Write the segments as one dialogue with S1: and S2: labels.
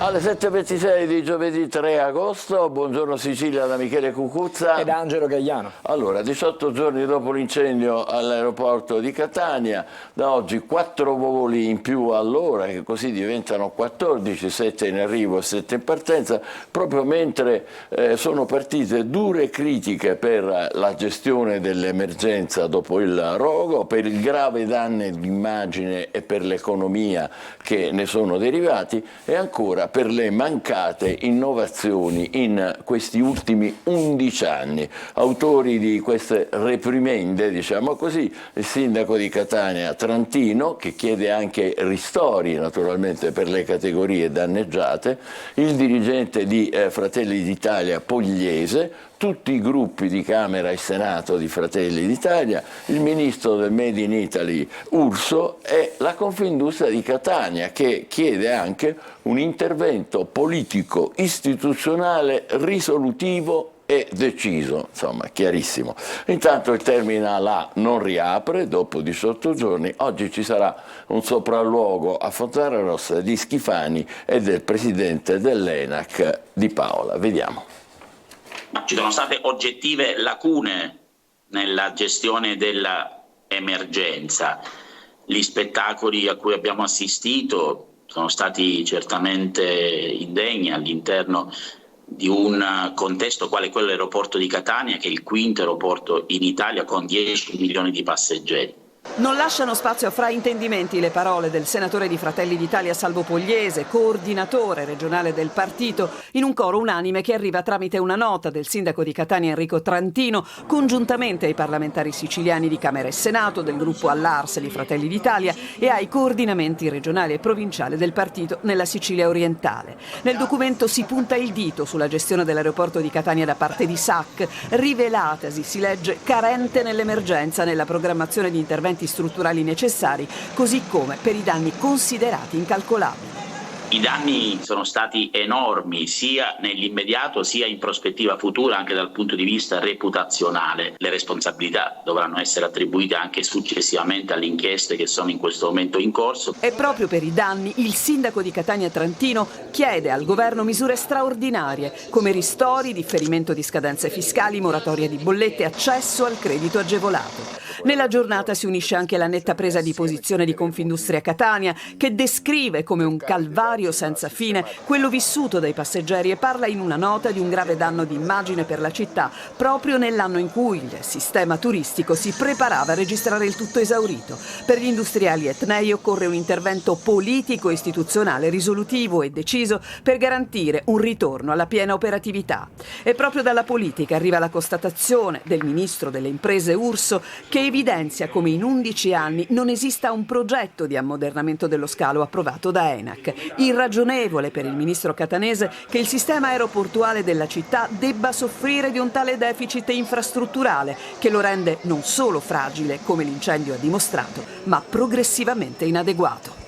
S1: Alle 7.26 di giovedì 3 agosto, buongiorno Sicilia da Michele Cucuzza
S2: e da Angelo Gagliano.
S1: Allora, 18 giorni dopo l'incendio all'aeroporto di Catania, da oggi 4 voli in più all'ora, che così diventano 14, 7 in arrivo e 7 in partenza, proprio mentre sono partite dure critiche per la gestione dell'emergenza dopo il rogo, per il grave danno d'immagine e per l'economia che ne sono derivati e ancora per le mancate innovazioni in questi ultimi 11 anni. Autori di queste reprimende, diciamo così, il sindaco di Catania Trantino, che chiede anche ristori naturalmente per le categorie danneggiate, il dirigente di Fratelli d'Italia Pogliese, tutti i gruppi di Camera e Senato di Fratelli d'Italia, il ministro del Made in Italy Urso e la Confindustria di Catania, che chiede anche un intervento politico istituzionale risolutivo e deciso, insomma chiarissimo. Intanto il terminal A non riapre dopo 18 giorni, oggi ci sarà un sopralluogo a Fontanarossa di Schifani e del presidente dell'ENAC Di Paola. Vediamo.
S3: Ci sono state oggettive lacune nella gestione dell'emergenza. Gli spettacoli a cui abbiamo assistito sono stati certamente indegni all'interno di un contesto quale quello dell'aeroporto di Catania, che è il quinto aeroporto in Italia con 10 milioni di passeggeri.
S4: Non lasciano spazio a fraintendimenti le parole del senatore di Fratelli d'Italia Salvo Pogliese, coordinatore regionale del partito, in un coro unanime che arriva tramite una nota del sindaco di Catania Enrico Trantino, congiuntamente ai parlamentari siciliani di Camera e Senato, del gruppo all'Ars di Fratelli d'Italia e ai coordinamenti regionali e provinciali del partito nella Sicilia orientale. Nel documento si punta il dito sulla gestione dell'aeroporto di Catania da parte di SAC, rivelatasi, si legge, carente nell'emergenza nella programmazione di interventi strutturali necessari, così come per i danni considerati incalcolabili.
S3: I danni sono stati enormi sia nell'immediato sia in prospettiva futura anche dal punto di vista reputazionale. Le responsabilità dovranno essere attribuite anche successivamente alle inchieste che sono in questo momento in corso.
S4: E proprio per i danni il sindaco di Catania Trantino chiede al governo misure straordinarie come ristori, differimento di scadenze fiscali, moratoria di bollette, accesso al credito agevolato. Nella giornata si unisce anche la netta presa di posizione di Confindustria Catania, che descrive come un calvario senza fine quello vissuto dai passeggeri e parla in una nota di un grave danno di immagine per la città proprio nell'anno in cui il sistema turistico si preparava a registrare il tutto esaurito. Per gli industriali etnei occorre un intervento politico e istituzionale risolutivo e deciso per garantire un ritorno alla piena operatività. E proprio dalla politica arriva la constatazione del ministro delle imprese Urso, che evidenzia come in 11 anni non esista un progetto di ammodernamento dello scalo approvato da ENAC. Irragionevole per il ministro catanese che il sistema aeroportuale della città debba soffrire di un tale deficit infrastrutturale che lo rende non solo fragile, come l'incendio ha dimostrato, ma progressivamente inadeguato.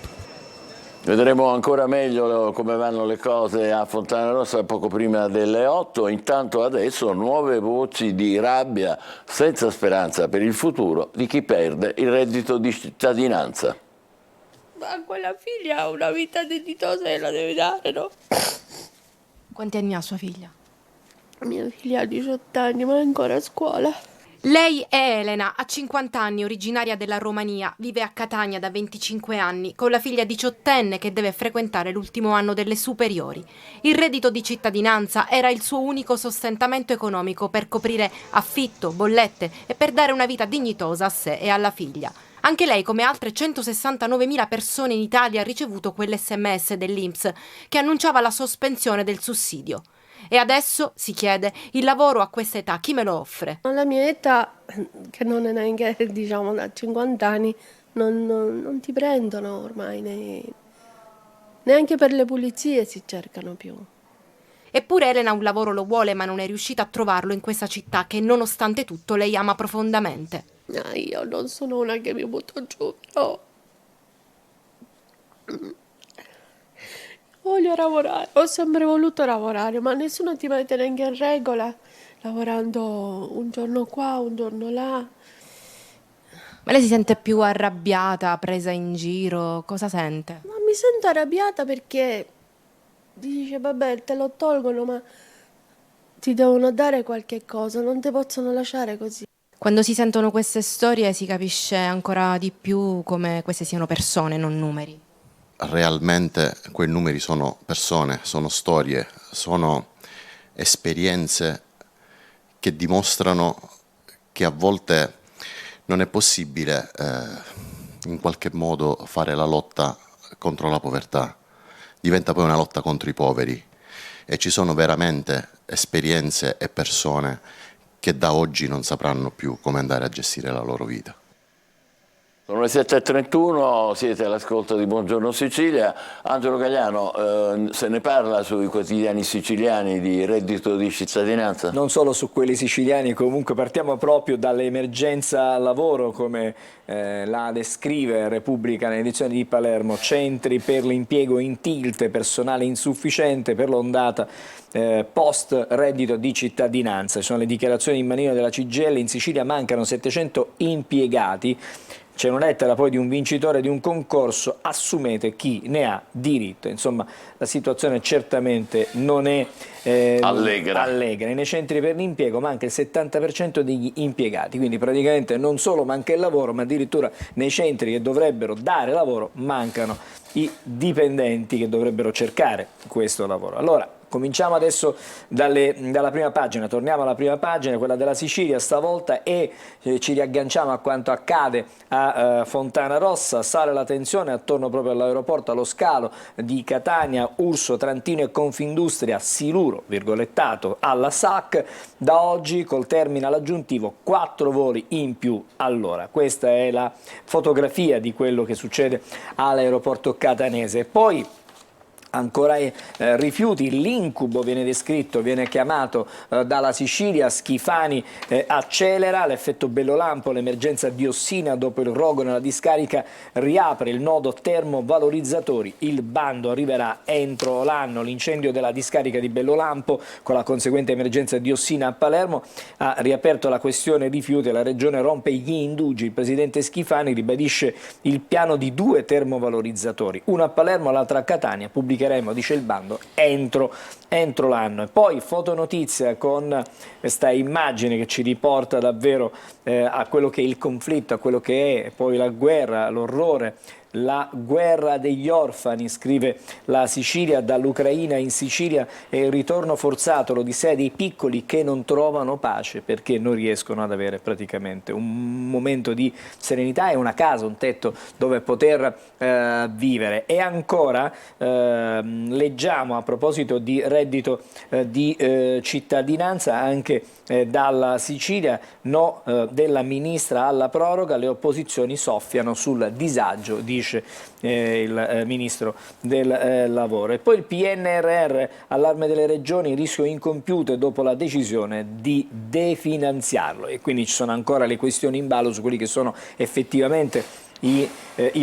S1: Vedremo ancora meglio come vanno le cose a Fontanarossa poco prima delle 8. Intanto adesso nuove voci di rabbia senza speranza per il futuro di chi perde il reddito di cittadinanza.
S5: Ma quella figlia ha una vita dignitosa e la deve dare, no?
S6: Quanti anni ha sua figlia?
S5: Mia figlia ha 18 anni, ma è ancora a scuola.
S6: Lei è Elena, ha 50 anni, originaria della Romania, vive a Catania da 25 anni, con la figlia diciottenne che deve frequentare l'ultimo anno delle superiori. Il reddito di cittadinanza era il suo unico sostentamento economico per coprire affitto, bollette e per dare una vita dignitosa a sé e alla figlia. Anche lei, come altre 169.000 persone in Italia, ha ricevuto quell'SMS dell'INPS che annunciava la sospensione del sussidio. E adesso, si chiede, il lavoro a questa età chi me lo offre?
S5: Alla mia età, che non è neanche, diciamo, da 50 anni, non ti prendono ormai, neanche per le pulizie si cercano più.
S6: Eppure Elena un lavoro lo vuole, ma non è riuscita a trovarlo in questa città che, nonostante tutto, lei ama profondamente.
S5: Io non sono una che mi butto giù, però voglio lavorare, ho sempre voluto lavorare, ma nessuno ti mette neanche in regola, lavorando un giorno qua, un giorno là.
S6: Ma lei si sente più arrabbiata, presa in giro? Cosa sente?
S5: Ma mi sento arrabbiata perché dice vabbè te lo tolgono ma ti devono dare qualche cosa, non ti possono lasciare così.
S6: Quando si sentono queste storie si capisce ancora di più come queste siano persone, non numeri.
S2: Realmente quei numeri sono persone, sono storie, sono esperienze che dimostrano che a volte non è possibile in qualche modo fare la lotta contro la povertà, diventa poi una lotta contro i poveri e ci sono veramente esperienze e persone che da oggi non sapranno più come andare a gestire la loro vita.
S1: Sono le 7.31, siete all'ascolto di Buongiorno Sicilia. Angelo Gagliano, se ne parla sui quotidiani siciliani di reddito di cittadinanza?
S7: Non solo su quelli siciliani, comunque partiamo proprio dall'emergenza lavoro, come la descrive Repubblica nell'edizione di Palermo, centri per l'impiego in tilt, personale insufficiente per l'ondata post reddito di cittadinanza. Ci sono le dichiarazioni in manino della CGIL, in Sicilia mancano 700 impiegati. C'è una lettera poi di un vincitore di un concorso, assumete chi ne ha diritto. Insomma, la situazione certamente non è allegra. Nei centri per l'impiego manca il 70% degli impiegati, quindi praticamente non solo manca il lavoro, ma addirittura nei centri che dovrebbero dare lavoro mancano i dipendenti che dovrebbero cercare questo lavoro. Allora, cominciamo adesso dalla prima pagina, torniamo alla prima pagina, quella della Sicilia stavolta, e ci riagganciamo a quanto accade a Fontana Rossa. Sale la tensione attorno proprio all'aeroporto, allo scalo di Catania, Urso, Trantino e Confindustria, siluro, virgolettato, alla SAC. Da oggi col terminal aggiuntivo 4 voli in più all'ora. Questa è la fotografia di quello che succede all'aeroporto catanese. Poi ancora rifiuti, l'incubo viene descritto, viene chiamato dalla Sicilia. Schifani accelera l'effetto Bellolampo, l'emergenza diossina dopo il rogo nella discarica riapre il nodo termovalorizzatori, il bando arriverà entro l'anno. L'incendio della discarica di Bellolampo con la conseguente emergenza diossina a Palermo ha riaperto la questione rifiuti, la regione rompe gli indugi, il presidente Schifani ribadisce il piano di 2 termovalorizzatori, uno a Palermo, l'altro a Catania, pubblicheremo, dice il bando, entro l'anno. E poi fotonotizia con questa immagine che ci riporta davvero a quello che è il conflitto, a quello che è poi la guerra, l'orrore. La guerra degli orfani, scrive la Sicilia, dall'Ucraina in Sicilia è il ritorno forzato, l'odissea dei piccoli che non trovano pace perché non riescono ad avere praticamente un momento di serenità e una casa, un tetto dove poter vivere. E ancora leggiamo a proposito di reddito di cittadinanza anche dalla Sicilia, no della ministra alla proroga, le opposizioni soffiano sul disagio, dice il ministro del lavoro. E poi il PNRR, allarme delle regioni, rischio incompiuto dopo la decisione di definanziarlo, e quindi ci sono ancora le questioni in ballo su quelli che sono effettivamente i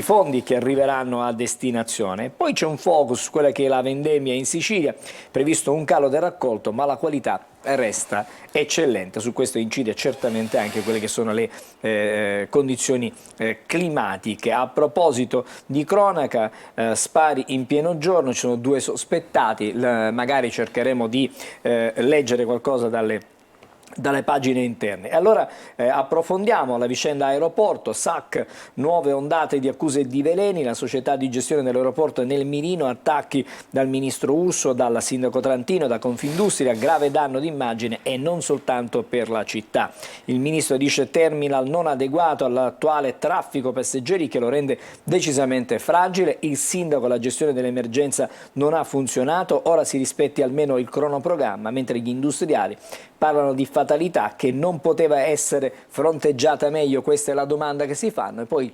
S7: fondi che arriveranno a destinazione. Poi c'è un focus su quella che è la vendemmia in Sicilia, previsto un calo del raccolto ma la qualità resta eccellente. Su questo incide certamente anche quelle che sono le condizioni climatiche. A proposito di cronaca, spari in pieno giorno, ci sono 2 sospettati, magari cercheremo di leggere qualcosa dalle pagine interne. E allora approfondiamo la vicenda aeroporto, SAC, nuove ondate di accuse di veleni, la società di gestione dell'aeroporto nel mirino, attacchi dal ministro Urso, dal sindaco Trantino, da Confindustria, grave danno d'immagine e non soltanto per la città. Il ministro dice terminal non adeguato all'attuale traffico passeggeri che lo rende decisamente fragile, il sindaco, la gestione dell'emergenza non ha funzionato, ora si rispetti almeno il cronoprogramma, mentre gli industriali parlano di fatalità che non poteva essere fronteggiata meglio. Questa è la domanda che si fanno, e poi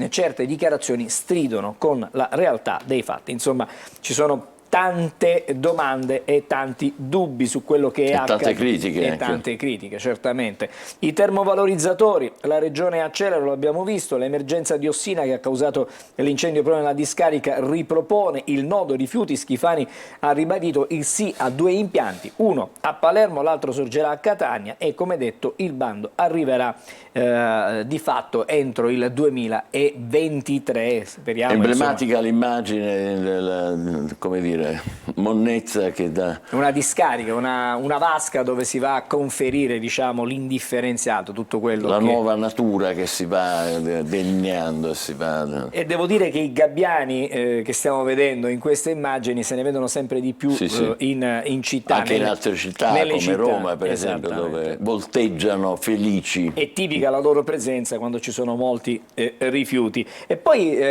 S7: certe dichiarazioni stridono con la realtà dei fatti. Insomma, ci sono tante domande e tanti dubbi su quello che è accaduto.
S1: Tante critiche.
S7: E tante critiche, certamente. I termovalorizzatori, la regione accelera, lo abbiamo visto, l'emergenza diossina che ha causato l'incendio proprio nella discarica ripropone il nodo rifiuti. Schifani ha ribadito il sì a 2 impianti, uno a Palermo, l'altro sorgerà a Catania, e come detto il bando arriverà di fatto entro il 2023. Speriamo,
S1: emblematica l'immagine, come dire, dire, monnezza che dà...
S7: Una discarica, una vasca dove si va a conferire, diciamo, l'indifferenziato, tutto quello
S1: La
S7: che...
S1: nuova natura che si va delineando, si va...
S7: E devo dire che i gabbiani che stiamo vedendo in queste immagini se ne vedono sempre di più in città.
S1: Anche in altre città, come
S7: città,
S1: Roma per esempio, dove volteggiano felici.
S7: È tipica la loro presenza quando ci sono molti rifiuti. E poi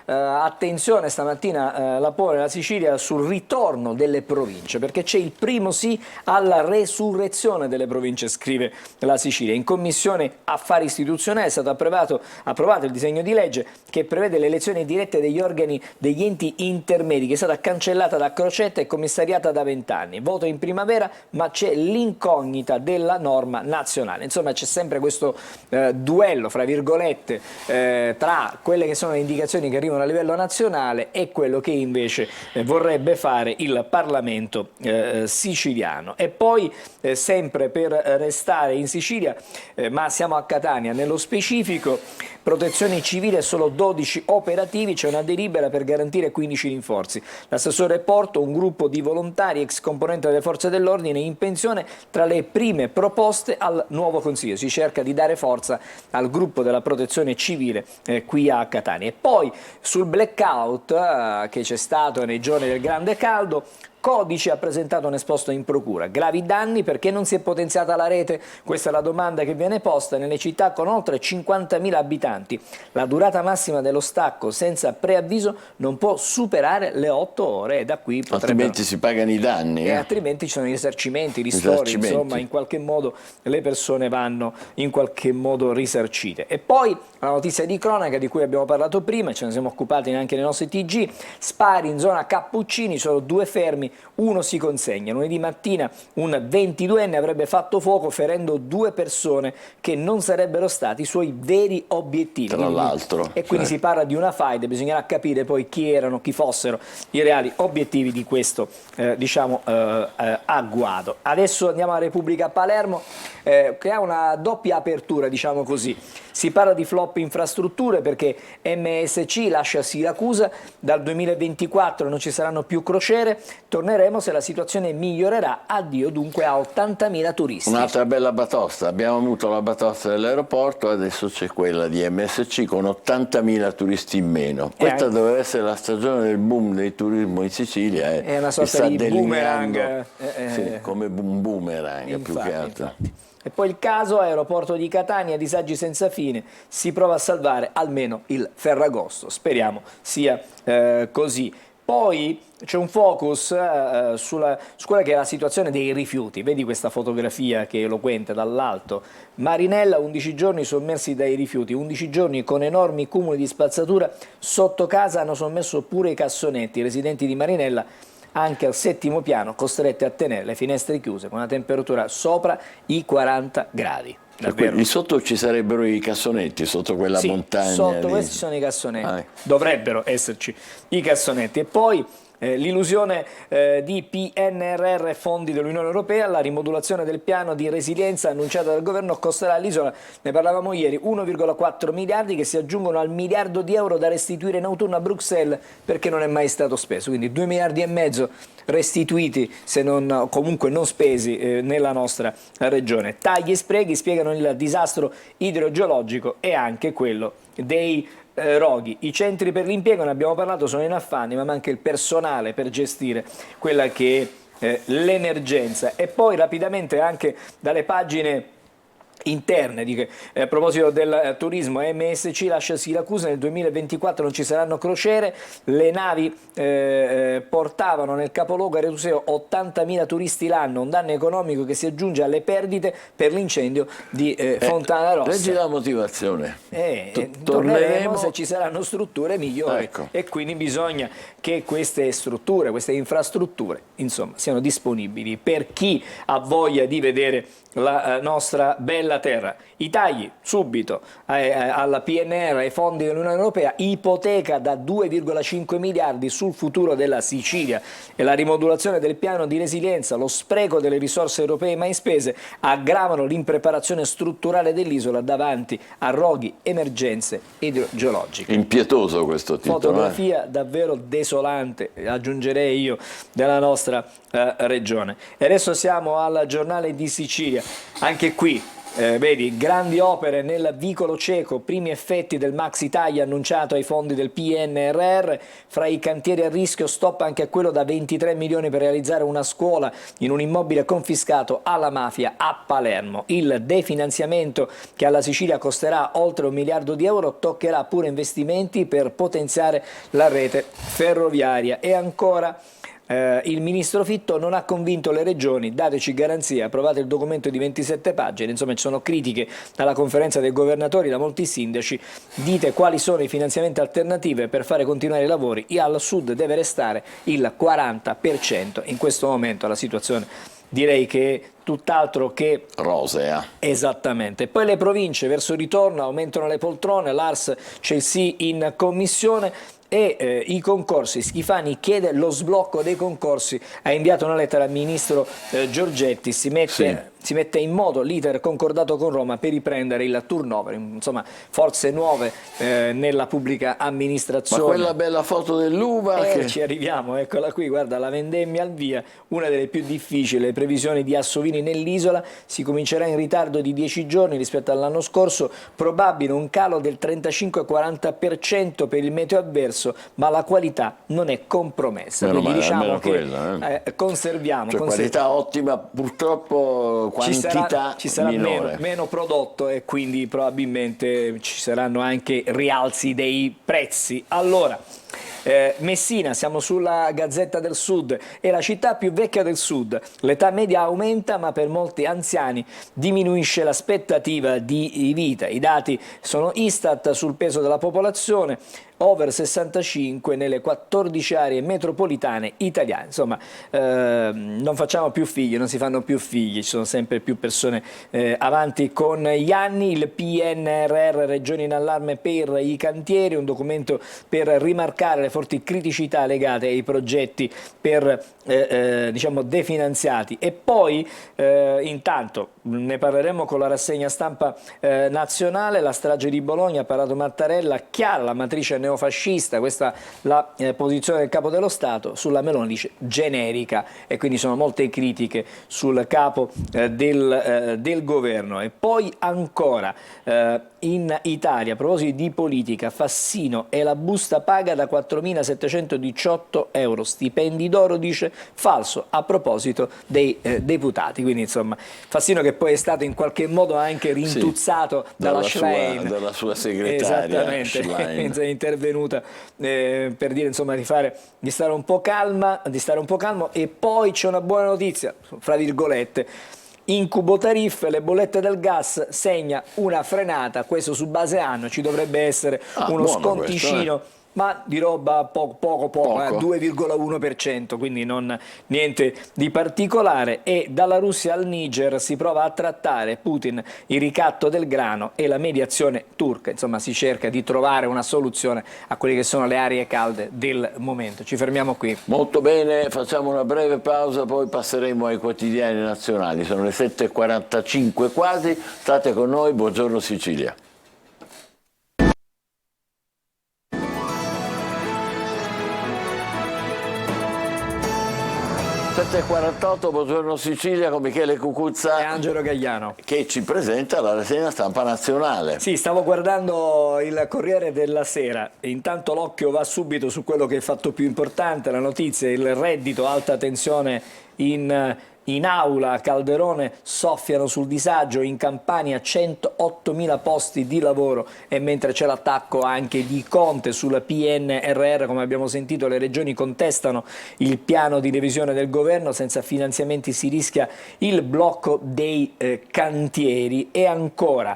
S7: attenzione stamattina la pone la Sicilia sul ritorno delle province, perché c'è il primo sì alla resurrezione delle province, scrive la Sicilia. In Commissione Affari Istituzionali è stato approvato il disegno di legge che prevede le elezioni dirette degli organi degli enti intermedi, che è stata cancellata da Crocetta e commissariata da 20 anni. Voto in primavera, ma c'è l'incognita della norma nazionale. Insomma, c'è sempre questo duello, fra virgolette, tra quelle che sono le indicazioni che arrivano a livello nazionale e quello che invece vorrebbe fare il Parlamento siciliano. E poi, sempre per restare in Sicilia, ma siamo a Catania nello specifico, Protezione Civile solo 12 operativi, c'è una delibera per garantire 15 rinforzi. L'assessore Porto, un gruppo di volontari ex componente delle forze dell'ordine in pensione, tra le prime proposte al nuovo Consiglio. Si cerca di dare forza al gruppo della Protezione Civile qui a Catania. E poi sul blackout che c'è stato nei giorni del grande caldo, Codice ha presentato un esposto in procura. Gravi danni perché non si è potenziata la rete? Questa è la domanda che viene posta nelle città con oltre 50.000 abitanti. La durata massima dello stacco senza preavviso non può superare le 8 ore e da qui
S1: altrimenti si pagano i danni.
S7: E altrimenti ci sono i risarcimenti, i ristori, insomma in qualche modo le persone vanno in qualche modo risarcite. E poi la notizia di cronaca di cui abbiamo parlato prima, ce ne siamo occupati anche nei nostri TG, spari in zona Cappuccini, solo 2 fermi, uno si consegna. Lunedì mattina un 22enne avrebbe fatto fuoco ferendo 2 persone che non sarebbero stati i suoi veri obiettivi.
S1: Tra l'altro.
S7: E quindi si parla di una faida, bisognerà capire poi chi erano, chi fossero i reali obiettivi di questo agguato. Adesso andiamo alla Repubblica Palermo, che ha una doppia apertura, diciamo così. Si parla di flop infrastrutture perché MSC lascia Siracusa, dal 2024 non ci saranno più crociere, torneremo se la situazione migliorerà, addio dunque a 80.000 turisti.
S1: Un'altra bella batosta, abbiamo avuto la batosta dell'aeroporto, adesso c'è quella di MSC con 80.000 turisti in meno. Questa doveva essere la stagione del boom del turismo in Sicilia.
S7: È una sorta di boomerang.
S1: Sì, come un boomerang,
S7: infatti,
S1: più che altro.
S7: Infatti. E poi il caso aeroporto di Catania, disagi senza fine, si prova a salvare almeno il Ferragosto, speriamo sia così. Poi c'è un focus su quella che è la situazione dei rifiuti, vedi questa fotografia che è eloquente dall'alto. Marinella, 11 giorni sommersi dai rifiuti, 11 giorni con enormi cumuli di spazzatura, sotto casa hanno sommerso pure i cassonetti, i residenti di Marinella anche al 7° piano costretti a tenere le finestre chiuse con una temperatura sopra i 40 gradi.
S1: Lì sotto ci sarebbero i cassonetti, sotto quella montagna.
S7: Sotto questi sono i cassonetti, dovrebbero esserci i cassonetti. E poi l'illusione di PNRR, fondi dell'Unione Europea, la rimodulazione del piano di resilienza annunciata dal governo costerà all'isola, ne parlavamo ieri, 1,4 miliardi che si aggiungono al miliardo di euro da restituire in autunno a Bruxelles perché non è mai stato speso, quindi 2,5 miliardi restituiti, se non comunque non spesi nella nostra regione. Tagli e sprechi spiegano il disastro idrogeologico e anche quello dei roghi. I centri per l'impiego, ne abbiamo parlato, sono in affanni, ma manca il personale per gestire quella che è l'emergenza. E poi rapidamente anche dalle pagine interne, a proposito del turismo, MSC lascia Siracusa, nel 2024 non ci saranno crociere, le navi portavano nel capoluogo aretuseo 80.000 turisti l'anno, un danno economico che si aggiunge alle perdite per l'incendio di Fontana Rossa.
S1: Leggi la motivazione.
S7: Torneremo se ci saranno strutture migliori,
S1: ecco.
S7: E quindi bisogna che queste strutture, queste infrastrutture, insomma, siano disponibili per chi ha voglia di vedere la nostra bella della terra. I tagli subito alla PNR, ai fondi dell'Unione Europea, ipoteca da 2,5 miliardi sul futuro della Sicilia, e la rimodulazione del piano di resilienza, lo spreco delle risorse europee mai spese aggravano l'impreparazione strutturale dell'isola davanti a roghi, emergenze idrogeologiche.
S1: Impietoso questo titolo.
S7: Fotografia davvero desolante, aggiungerei io, della nostra regione. E adesso siamo al Giornale di Sicilia. Anche qui vedi, grandi opere nel vicolo cieco, primi effetti del Max Italia annunciato ai fondi del PNRR. Fra i cantieri a rischio, stop anche a quello da 23 milioni per realizzare una scuola in un immobile confiscato alla mafia a Palermo. Il definanziamento, che alla Sicilia costerà oltre 1 miliardo di euro, toccherà pure investimenti per potenziare la rete ferroviaria. E ancora il ministro Fitto non ha convinto le regioni, dateci garanzie, approvate il documento di 27 pagine, insomma ci sono critiche dalla conferenza dei governatori, da molti sindaci, dite quali sono i finanziamenti alternativi per fare continuare i lavori, e al sud deve restare il 40%, in questo momento la situazione direi che è tutt'altro che
S1: rosea.
S7: Esattamente. Poi le province verso il ritorno, aumentano le poltrone, l'Ars c'è il sì in commissione. E i concorsi, Schifani chiede lo sblocco dei concorsi, ha inviato una lettera al ministro Giorgetti, si mette in moto l'iter concordato con Roma per riprendere il turnover, insomma forze nuove nella pubblica amministrazione.
S1: Ma quella bella foto dell'uva che...
S7: Ci arriviamo, eccola qui, guarda, la vendemmia al via, una delle più difficili, le previsioni di assovini nell'isola, si comincerà in ritardo di 10 giorni rispetto all'anno scorso, probabile un calo del 35-40% per il meteo avverso, ma la qualità non è compromessa.
S1: Meno
S7: quindi
S1: male,
S7: diciamo che
S1: quella,
S7: conserviamo.
S1: Cioè, qualità ottima, purtroppo quantità
S7: ci sarà meno prodotto, e quindi probabilmente ci saranno anche rialzi dei prezzi. Allora, Messina, siamo sulla Gazzetta del Sud, è la città più vecchia del Sud, l'età media aumenta ma per molti anziani diminuisce l'aspettativa di vita. I dati sono Istat sul peso della popolazione, over 65 nelle 14 aree metropolitane italiane. Insomma, non facciamo più figli, non si fanno più figli, ci sono sempre più persone avanti con gli anni. Il PNRR, regioni in allarme per i cantieri, un documento per rimarcare le forti criticità legate ai progetti per diciamo definanziati. E poi intanto ne parleremo con la rassegna stampa nazionale. La strage di Bologna, ha parlato Mattarella, chiara la matrice neofascista, questa la posizione del capo dello Stato. Sulla Meloni dice generica, e quindi sono molte critiche sul capo del governo. E poi ancora in Italia, a proposito di politica, Fassino e la busta paga da 4.718 euro, stipendi d'oro, dice, falso a proposito dei deputati. Quindi insomma Fassino, che poi è stato in qualche modo anche rintuzzato dalla Schlein,
S1: dalla sua segretaria.
S7: Esattamente, è intervenuta per dire insomma di stare un po' calmo. E poi c'è una buona notizia, fra virgolette: incubo tariffe, le bollette del gas segna una frenata, questo su base anno, ci dovrebbe essere uno sconticino.
S1: Questo,
S7: ma di roba poco. 2,1%, quindi non niente di particolare. E dalla Russia al Niger si prova a trattare Putin il ricatto del grano e la mediazione turca. Insomma, si cerca di trovare una soluzione a quelle che sono le aree calde del momento. Ci fermiamo qui.
S1: Molto bene, facciamo una breve pausa, poi passeremo ai quotidiani nazionali. Sono le 7:45 quasi, state con noi, buongiorno Sicilia. 7:48, buongiorno Sicilia, con Michele Cucuzza
S7: e Angelo Gagliano,
S1: che ci presenta la rassegna stampa nazionale.
S7: Sì, stavo guardando il Corriere della Sera e intanto l'occhio va subito su quello che è il fatto più importante, la notizia: il reddito, alta tensione in aula, Calderone soffiano sul disagio, in Campania 108.000 posti di lavoro. E mentre c'è l'attacco anche di Conte sul PNRR, come abbiamo sentito, le regioni contestano il piano di revisione del governo, senza finanziamenti si rischia il blocco dei cantieri. E ancora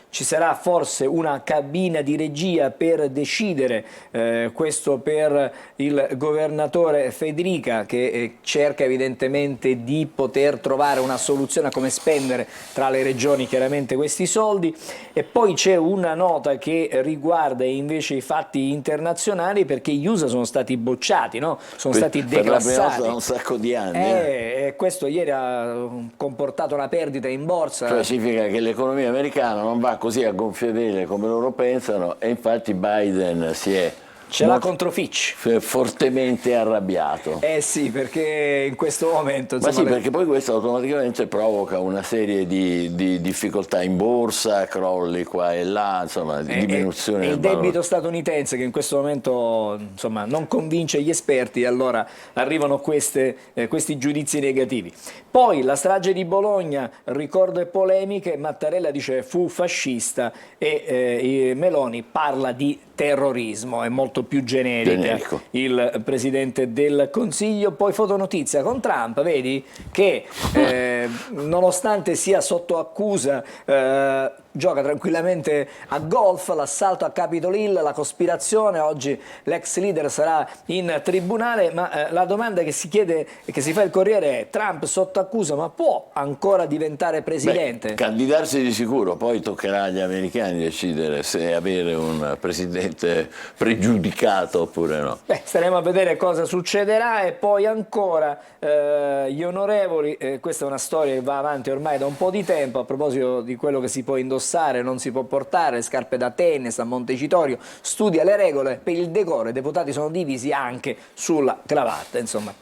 S7: ci sarà forse una cabina di regia per decidere, questo per il governatore Federica, che cerca evidentemente chiaramente di poter trovare una soluzione a come spendere tra le regioni chiaramente questi soldi. E poi c'è una nota che riguarda invece i fatti internazionali, perché gli USA sono stati bocciati, no? Sono stati declassati.
S1: Per la prima volta da un sacco di anni.
S7: Questo ieri ha comportato una perdita in borsa.
S1: Cioè significa che l'economia americana non va così a gonfie vele come loro pensano, e infatti Biden si è
S7: Ce l'ha contro Fitch.
S1: Fortemente arrabbiato.
S7: Sì, perché in questo momento...
S1: Ma sì, perché poi questo automaticamente provoca una serie di difficoltà in borsa, crolli qua e là, insomma, diminuzione del
S7: il debito statunitense che in questo momento insomma, non convince gli esperti, e allora arrivano questi giudizi negativi. Poi la strage di Bologna, ricordo e polemiche, Mattarella dice fu fascista e Meloni parla di terrorismo, è molto più generico il Presidente del Consiglio. Poi fotonotizia con Trump, vedi che nonostante sia sotto accusa gioca tranquillamente a golf, l'assalto a Capitol Hill, la cospirazione, oggi l'ex leader sarà in tribunale, ma la domanda che si chiede e che si fa il Corriere è: Trump sotto accusa, ma può ancora diventare presidente?
S1: Beh, candidarsi di sicuro, poi toccherà agli americani decidere se avere un presidente pregiudicato oppure no.
S7: Beh, staremo a vedere cosa succederà. E poi ancora gli onorevoli, questa è una storia che va avanti ormai da un po' di tempo, a proposito di quello che si può indossare, non si può portare, scarpe da tennis a Montecitorio, studia le regole per il decoro, i deputati sono divisi anche sulla cravatta, insomma.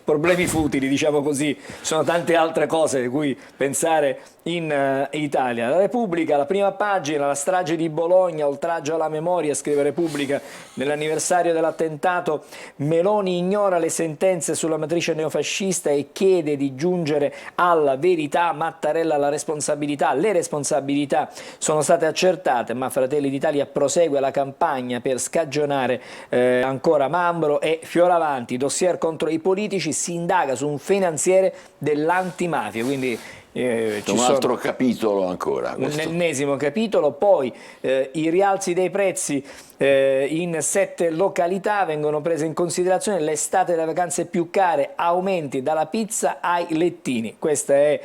S7: Problemi futili, diciamo così. Ci sono tante altre cose di cui pensare in Italia. La Repubblica, la prima pagina, la strage di Bologna, oltraggio alla memoria, scrive Repubblica, nell'anniversario dell'attentato Meloni ignora le sentenze sulla matrice neofascista e chiede di giungere alla verità. Mattarella la responsabilità, le responsabilità sono state accertate, ma Fratelli d'Italia prosegue la campagna per scagionare ancora Mambro e Fioravanti. Dossier contro i politici, si indaga su un finanziere dell'antimafia, quindi
S1: un altro capitolo ancora.
S7: Un ennesimo capitolo. Poi i rialzi dei prezzi in 7 località vengono prese in considerazione, l'estate delle vacanze più care, aumenti dalla pizza ai lettini. Questa è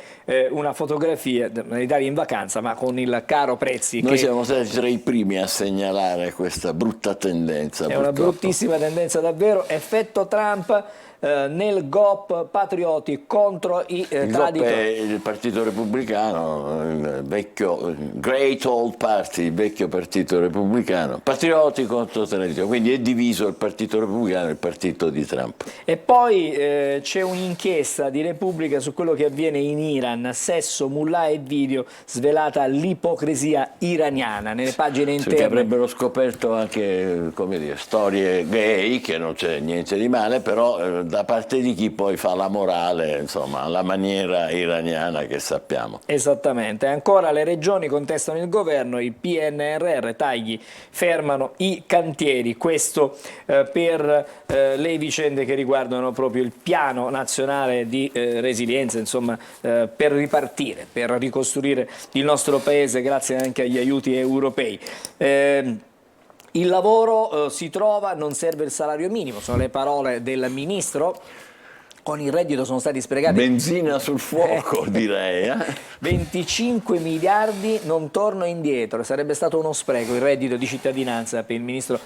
S7: una fotografia dell'Italia in vacanza, ma con il caro prezzi.
S1: Noi siamo stati tra i primi a segnalare questa brutta tendenza.
S7: È una bruttissima tendenza davvero. Effetto Trump nel GOP, patrioti contro i traditori.
S1: È il partito repubblicano, il vecchio Great Old Party, il vecchio partito repubblicano, patrioti contro traditori, quindi è diviso il partito repubblicano e il partito di Trump.
S7: E poi c'è un'inchiesta di Repubblica su quello che avviene in Iran, sesso, mullah e video, svelata l'ipocrisia iraniana, nelle pagine interne.
S1: Perché avrebbero scoperto anche, come dire, storie gay, che non c'è niente di male, però da parte di chi poi fa la morale, insomma, alla maniera iraniana che sappiamo.
S7: Esattamente. Ancora le regioni contestano il governo, il PNRR, tagli, fermano i cantieri. Questo per le vicende che riguardano proprio il piano nazionale di resilienza, insomma, per ripartire, per ricostruire il nostro paese grazie anche agli aiuti europei. Il lavoro si trova, non serve il salario minimo, sono le parole del ministro. Con il reddito sono stati sprecati
S1: benzina sul fuoco, direi.
S7: 25 miliardi, non torno indietro. Sarebbe stato uno spreco il reddito di cittadinanza per il ministro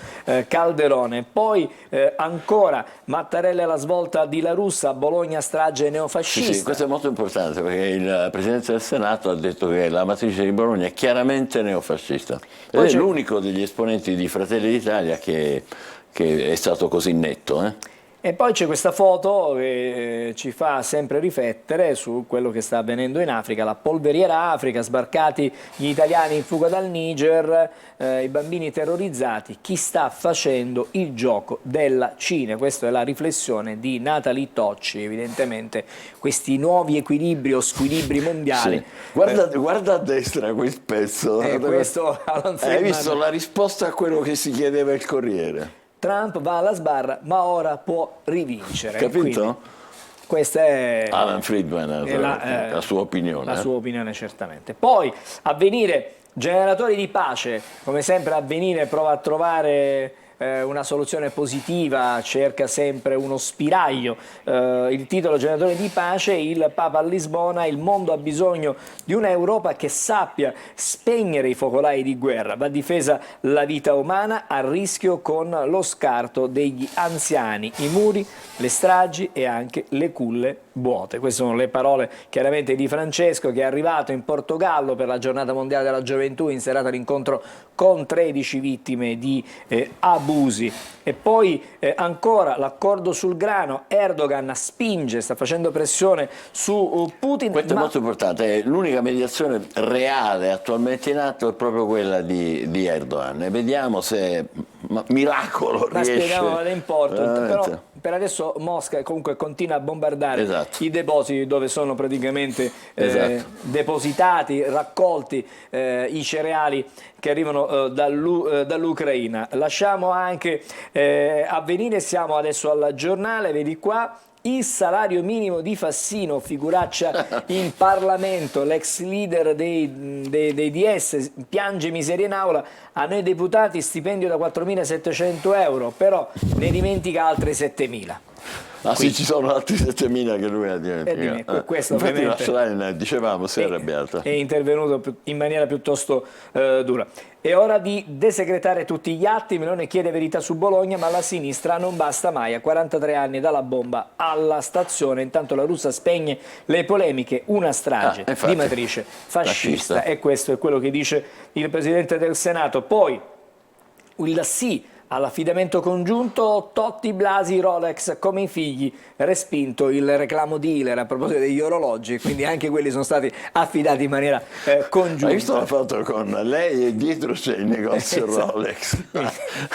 S7: Calderone. Poi ancora Mattarella e la svolta di La Russa, Bologna strage neofascista.
S1: Sì, questo è molto importante perché il Presidente del Senato ha detto che la matrice di Bologna è chiaramente neofascista. Ed è l'unico degli esponenti di Fratelli d'Italia che è stato così netto.
S7: E poi c'è questa foto che ci fa sempre riflettere su quello che sta avvenendo in Africa, la polveriera Africa, sbarcati gli italiani in fuga dal Niger, i bambini terrorizzati, chi sta facendo il gioco della Cina? Questa è la riflessione di Natalie Tocci, evidentemente questi nuovi equilibri o squilibri mondiali.
S1: Sì. Guarda a destra quel pezzo. Hai visto la risposta a quello che si chiedeva il Corriere?
S7: Trump va alla sbarra, ma ora può rivincere.
S1: Capito?
S7: Quindi, questa è
S1: Alan Friedman, la sua opinione.
S7: La sua opinione, certamente. Poi, Avvenire, generatori di pace, come sempre Avvenire prova a trovare una soluzione positiva, cerca sempre uno spiraglio. Il titolo generatore di pace, il Papa a Lisbona: il mondo ha bisogno di un'Europa che sappia spegnere i focolai di guerra, va difesa la vita umana a rischio con lo scarto degli anziani, i muri, le stragi e anche le culle vuote. Queste sono le parole chiaramente di Francesco, che è arrivato in Portogallo per la giornata mondiale della gioventù, in serata l'incontro con 13 vittime di abusi. E poi ancora l'accordo sul grano, Erdogan spinge, sta facendo pressione su Putin.
S1: Questo è molto importante, l'unica mediazione reale attualmente in atto è proprio quella di Erdogan, e vediamo se miracolo riesce.
S7: Spieghiamo l'importante, però per adesso Mosca comunque continua a bombardare i depositi dove sono praticamente depositati, raccolti i cereali che arrivano dall'Ucraina. Lasciamo anche Avvenire, siamo adesso al giornale, vedi qua. Il salario minimo di Fassino, figuraccia in Parlamento, l'ex leader dei DS piange miseria in aula: a noi deputati stipendio da 4.700 euro, però ne dimentica altri 7.000.
S1: Ah sì, ci sono altri 7.000 che lui ha dimenticato.
S7: Questo
S1: infatti
S7: ovviamente,
S1: la Schlein, dicevamo, si è arrabbiato.
S7: È intervenuto in maniera piuttosto dura. È ora di desecretare tutti gli atti. Meloni chiede verità su Bologna, ma la sinistra non basta mai. A 43 anni dalla bomba alla stazione. Intanto la Russa spegne le polemiche, una strage di matrice fascista. E questo è quello che dice il Presidente del Senato. Poi il sì all'affidamento congiunto, Totti, Blasi, Rolex come i figli, respinto il reclamo dealer a proposito degli orologi, quindi anche quelli sono stati affidati in maniera congiunta.
S1: Ma io sto fatto con lei e dietro c'è il negozio Rolex,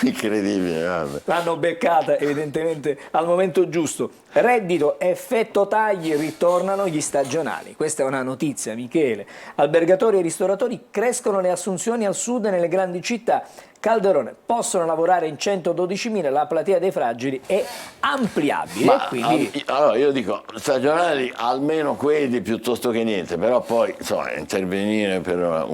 S1: incredibile. Vabbè.
S7: L'hanno beccata evidentemente al momento giusto. Reddito, effetto tagli, ritornano gli stagionali. Questa è una notizia, Michele. Albergatori e ristoratori, crescono le assunzioni al sud e nelle grandi città. Calderone, possono lavorare in 112.000, la platea dei fragili è ampliabile. Quindi...
S1: allora io dico, stagionali almeno quelli piuttosto che niente, però poi insomma, intervenire per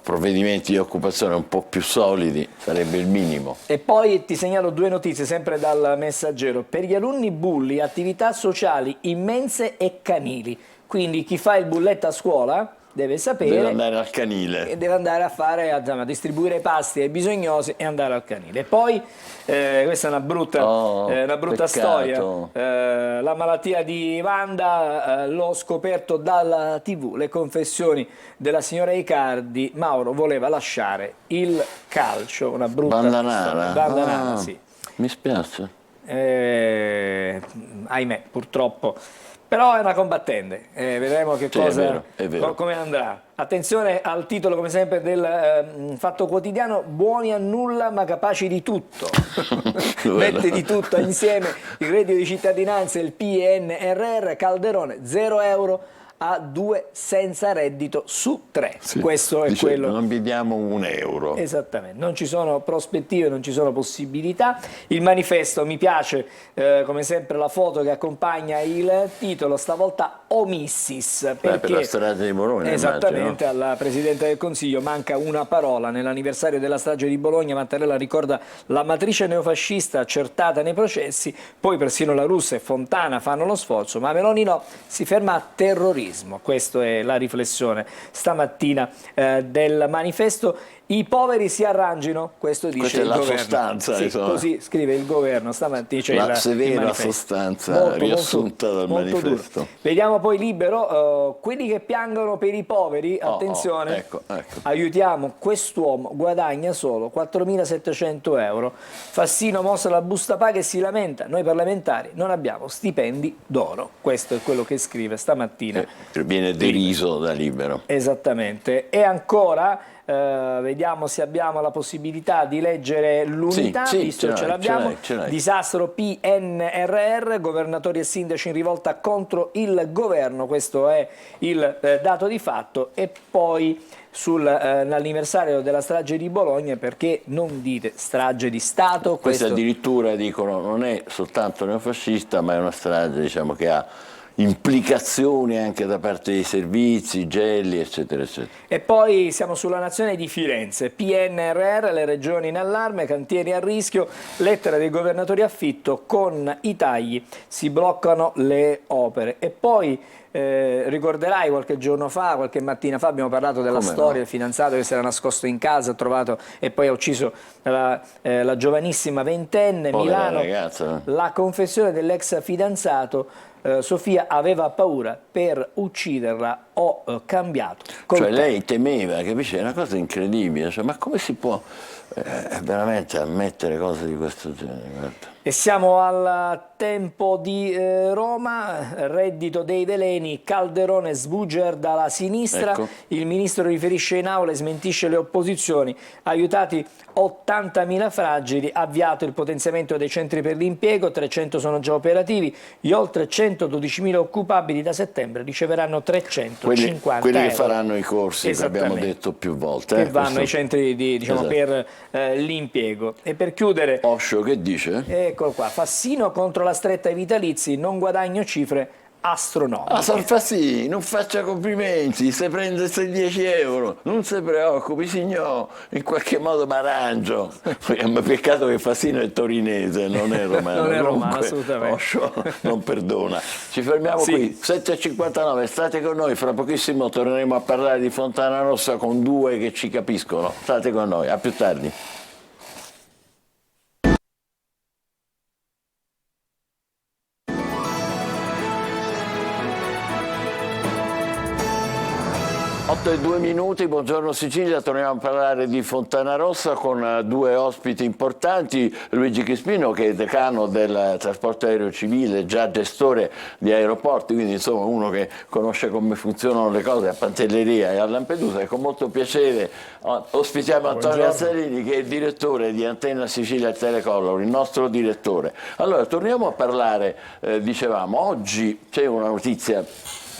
S1: provvedimenti di occupazione un po' più solidi sarebbe il minimo.
S7: E poi ti segnalo due notizie sempre dal Messaggero. Per gli alunni bulli, attività sociali immense e canili, quindi chi fa il bulletto a scuola deve sapere,
S1: deve andare al canile
S7: e deve andare a distribuire pasti ai bisognosi e andare al canile. E poi questa è una brutta storia, la malattia di Wanda, l'ho scoperto dalla TV, le confessioni della signora Icardi. Mauro voleva lasciare il calcio, una brutta
S1: Bandanara.
S7: Bandanara, sì.
S1: Mi spiace,
S7: ahimè, purtroppo. Però è una combattente, vedremo che cosa,
S1: è vero.
S7: come andrà. Attenzione al titolo, come sempre, del Fatto Quotidiano: buoni a nulla ma capaci di tutto. Mette di tutto insieme il reddito di cittadinanza e il PNRR. Calderone, 0 euro a 2 senza reddito su 3.
S1: Sì,
S7: questo è quello.
S1: Non vi diamo un euro.
S7: Esattamente, non ci sono prospettive, non ci sono possibilità. Il manifesto, mi piace come sempre la foto che accompagna il titolo, stavolta omissis, perché
S1: per la strage di Bologna,
S7: esattamente, alla Presidente del Consiglio manca una parola. Nell'anniversario della strage di Bologna Mattarella ricorda la matrice neofascista accertata nei processi, poi persino la Russa e Fontana fanno lo sforzo, ma Meloni no, si ferma a terrorismo. Questa è la riflessione stamattina del manifesto. I poveri si arrangino, questo dice il governo.
S1: Sostanza,
S7: sì, così scrive il governo stamattina. Cioè
S1: la severa sostanza riassunta dal manifesto.
S7: Duro. Vediamo poi Libero, quelli che piangono per i poveri, attenzione,
S1: ecco.
S7: Aiutiamo quest'uomo, guadagna solo 4.700 euro. Fassino mostra la busta paga e si lamenta: noi parlamentari non abbiamo stipendi d'oro. Questo è quello che scrive stamattina.
S1: Viene deriso da Libero.
S7: Esattamente. E ancora... vediamo se abbiamo la possibilità di leggere l'unità, visto ce l'abbiamo. Disastro PNRR, governatori e sindaci in rivolta contro il governo, questo è il dato di fatto. E poi sull'anniversario della strage di Bologna, perché non dite strage di Stato?
S1: Questo addirittura dicono non è soltanto neofascista, ma è una strage, diciamo, che ha implicazioni anche da parte dei servizi, Gelli, eccetera, eccetera.
S7: E poi siamo sulla nazione di Firenze, PNRR, le regioni in allarme, cantieri a rischio, lettera dei governatori a Fitto, con i tagli si bloccano le opere. E poi ricorderai qualche giorno fa, qualche mattina fa, abbiamo parlato della storia del fidanzato che si era nascosto in casa, ha trovato e poi ha ucciso la giovanissima ventenne.
S1: Povera
S7: Milano,
S1: ragazza.
S7: la confessione dell'ex fidanzato. Sofia aveva paura, per ucciderla ho cambiato.
S1: Cioè lei temeva, capisci? È una cosa incredibile, cioè, ma come si può veramente ammettere cose di questo genere? Guarda.
S7: E siamo al tempo di Roma, reddito dei veleni, Calderone sbuger dalla sinistra,
S1: Ecco.
S7: Il ministro riferisce in aula e smentisce le opposizioni, aiutati 80.000 fragili, avviato il potenziamento dei centri per l'impiego, 300 sono già operativi, gli oltre 112.000 occupabili da settembre riceveranno 350
S1: quelli
S7: euro.
S1: che faranno i corsi, che abbiamo detto più volte.
S7: Che vanno ai centri
S1: Esatto.
S7: per l'impiego. E per chiudere...
S1: Osho che dice?
S7: Eccolo qua, Fassino contro la stretta ai vitalizi, non guadagno cifre astronomiche.
S1: San Fassino, non faccia complimenti, se prende 10 euro, non si preoccupi signor, in qualche modo mi arrangio. Ma peccato che Fassino è torinese, non è romano.
S7: Non è romano,
S1: Comunque,
S7: assolutamente.
S1: Osho non perdona. Ci fermiamo qui, 7.59, state con noi, fra pochissimo torneremo a parlare di Fontana Rossa con due che ci capiscono. State con noi, a più tardi. E 2 minuti, buongiorno Sicilia, torniamo a parlare di Fontana Rossa con due ospiti importanti, Luigi Crispino che è decano del trasporto aereo civile, già gestore di aeroporti, quindi insomma uno che conosce come funzionano le cose a Pantelleria e a Lampedusa, e con molto piacere ospitiamo Antonio Azzarini che è il direttore di Antenna Sicilia Telecolor, il nostro direttore. Allora torniamo a parlare, dicevamo, oggi c'è una notizia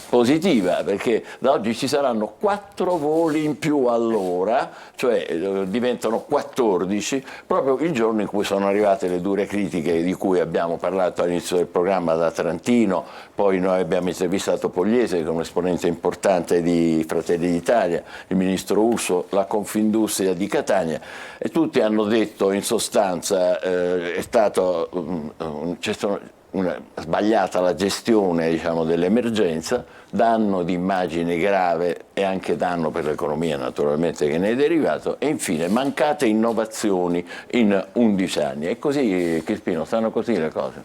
S1: positiva, perché da oggi ci saranno 4 voli in più all'ora, cioè diventano 14, proprio il giorno in cui sono arrivate le dure critiche di cui abbiamo parlato all'inizio del programma da Trantino, poi noi abbiamo intervistato Pogliese che è un esponente importante di Fratelli d'Italia, il ministro Urso, la Confindustria di Catania, e tutti hanno detto in sostanza sbagliata la gestione, diciamo, dell'emergenza, danno di immagine grave e anche danno per l'economia naturalmente che ne è derivato, e infine mancate innovazioni in 11 anni. E così, Crispino, stanno così le cose?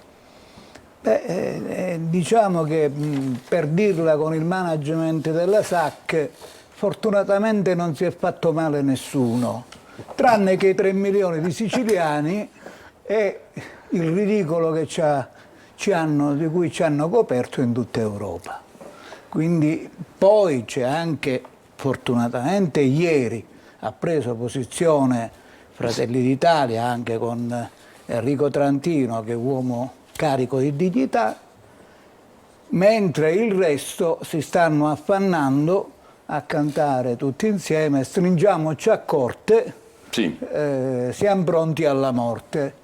S8: Diciamo che per dirla con il management della SAC, fortunatamente non si è fatto male nessuno, tranne che i 3 milioni di siciliani e il ridicolo che di cui ci hanno coperto in tutta Europa. Quindi poi c'è anche, fortunatamente ieri ha preso posizione Fratelli d'Italia anche con Enrico Trantino, che è uomo carico di dignità, mentre il resto si stanno affannando a cantare tutti insieme "Stringiamoci a corte,
S1: Sì.
S8: Siamo pronti alla morte"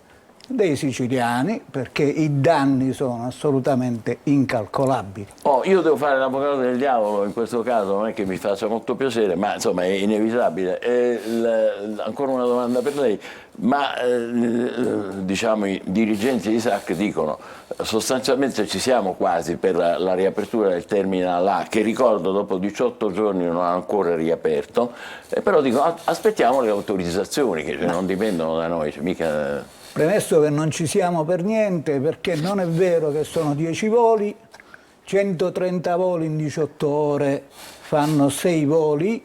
S8: dei siciliani, perché i danni sono assolutamente incalcolabili.
S1: Io devo fare l'avvocato del diavolo in questo caso, non è che mi faccia molto piacere, ma insomma è inevitabile. Ancora una domanda per lei, ma diciamo i dirigenti di SAC dicono sostanzialmente ci siamo quasi per la riapertura del terminal A, che ricordo dopo 18 giorni non ha ancora riaperto, però dicono aspettiamo le autorizzazioni che non dipendono da noi, mica...
S8: Premesso che non ci siamo per niente, perché non è vero che sono 10 voli, 130 voli in 18 ore fanno 6 voli,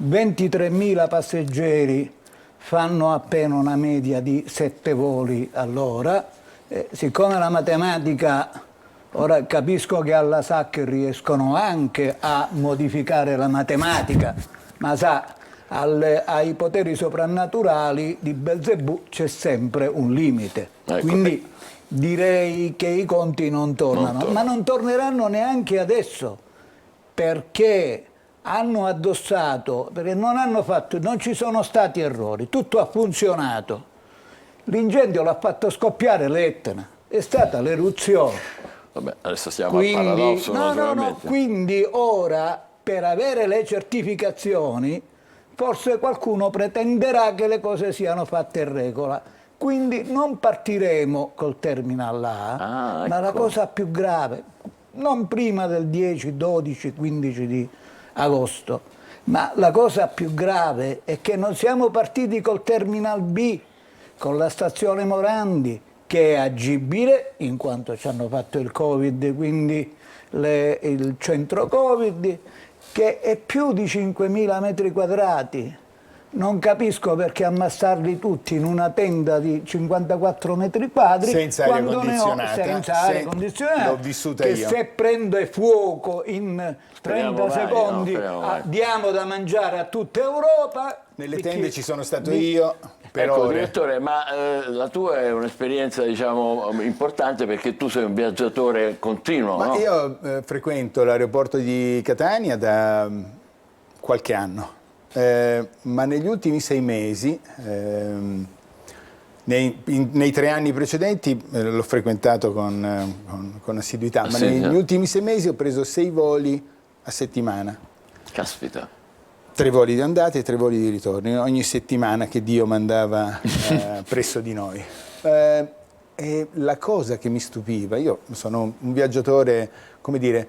S8: 23.000 passeggeri fanno appena una media di 7 voli all'ora. Siccome la matematica, ora capisco che alla SAC riescono anche a modificare la matematica, ma sa, ai poteri soprannaturali di Belzebù c'è sempre un limite.
S1: Ecco.
S8: Quindi direi che i conti non tornano, ma non torneranno neanche adesso, perché hanno addossato, perché non ci sono stati errori, tutto ha funzionato. L'incendio l'ha fatto scoppiare l'Etna, è stata l'eruzione.
S1: Vabbè, adesso stiamo al paradosso, naturalmente.
S8: Quindi ora, per avere le certificazioni, forse qualcuno pretenderà che le cose siano fatte in regola. Quindi non partiremo col Terminal A, ma la cosa più grave, non prima del 10, 12, 15 di agosto, ma la cosa più grave è che non siamo partiti col Terminal B, con la stazione Morandi, che è agibile in quanto ci hanno fatto il Covid, quindi il centro Covid, che è più di 5.000 metri quadrati. Non capisco perché ammassarli tutti in una tenda di 54 metri quadri
S9: senza aria
S8: quando
S9: condizionata,
S8: senza aria condizionata,
S9: l'ho vissuta
S8: che
S9: io.
S8: se prende fuoco in 30 secondi diamo da mangiare a tutta Europa.
S9: Nelle tende ci sono stato io.
S1: Ecco, direttore, ma la tua è un'esperienza, diciamo, importante perché tu sei un viaggiatore continuo, no?
S9: Io frequento l'aeroporto di Catania da qualche anno, ma negli ultimi 6 mesi, nei 3 anni precedenti l'ho frequentato con assiduità, ma negli ultimi 6 mesi ho preso 6 voli a settimana.
S1: Caspita.
S9: 3 voli di andata e 3 voli di ritorno, ogni settimana che Dio mandava presso di noi. E la cosa che mi stupiva, io sono un viaggiatore, come dire,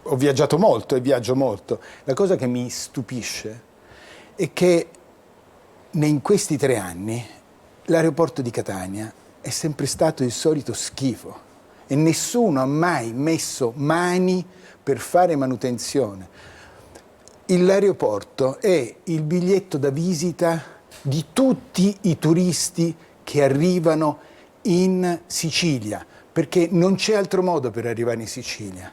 S9: ho viaggiato molto e viaggio molto, la cosa che mi stupisce è che in questi 3 anni l'aeroporto di Catania è sempre stato il solito schifo e nessuno ha mai messo mani per fare manutenzione. L'aeroporto è il biglietto da visita di tutti i turisti che arrivano in Sicilia, perché non c'è altro modo per arrivare in Sicilia.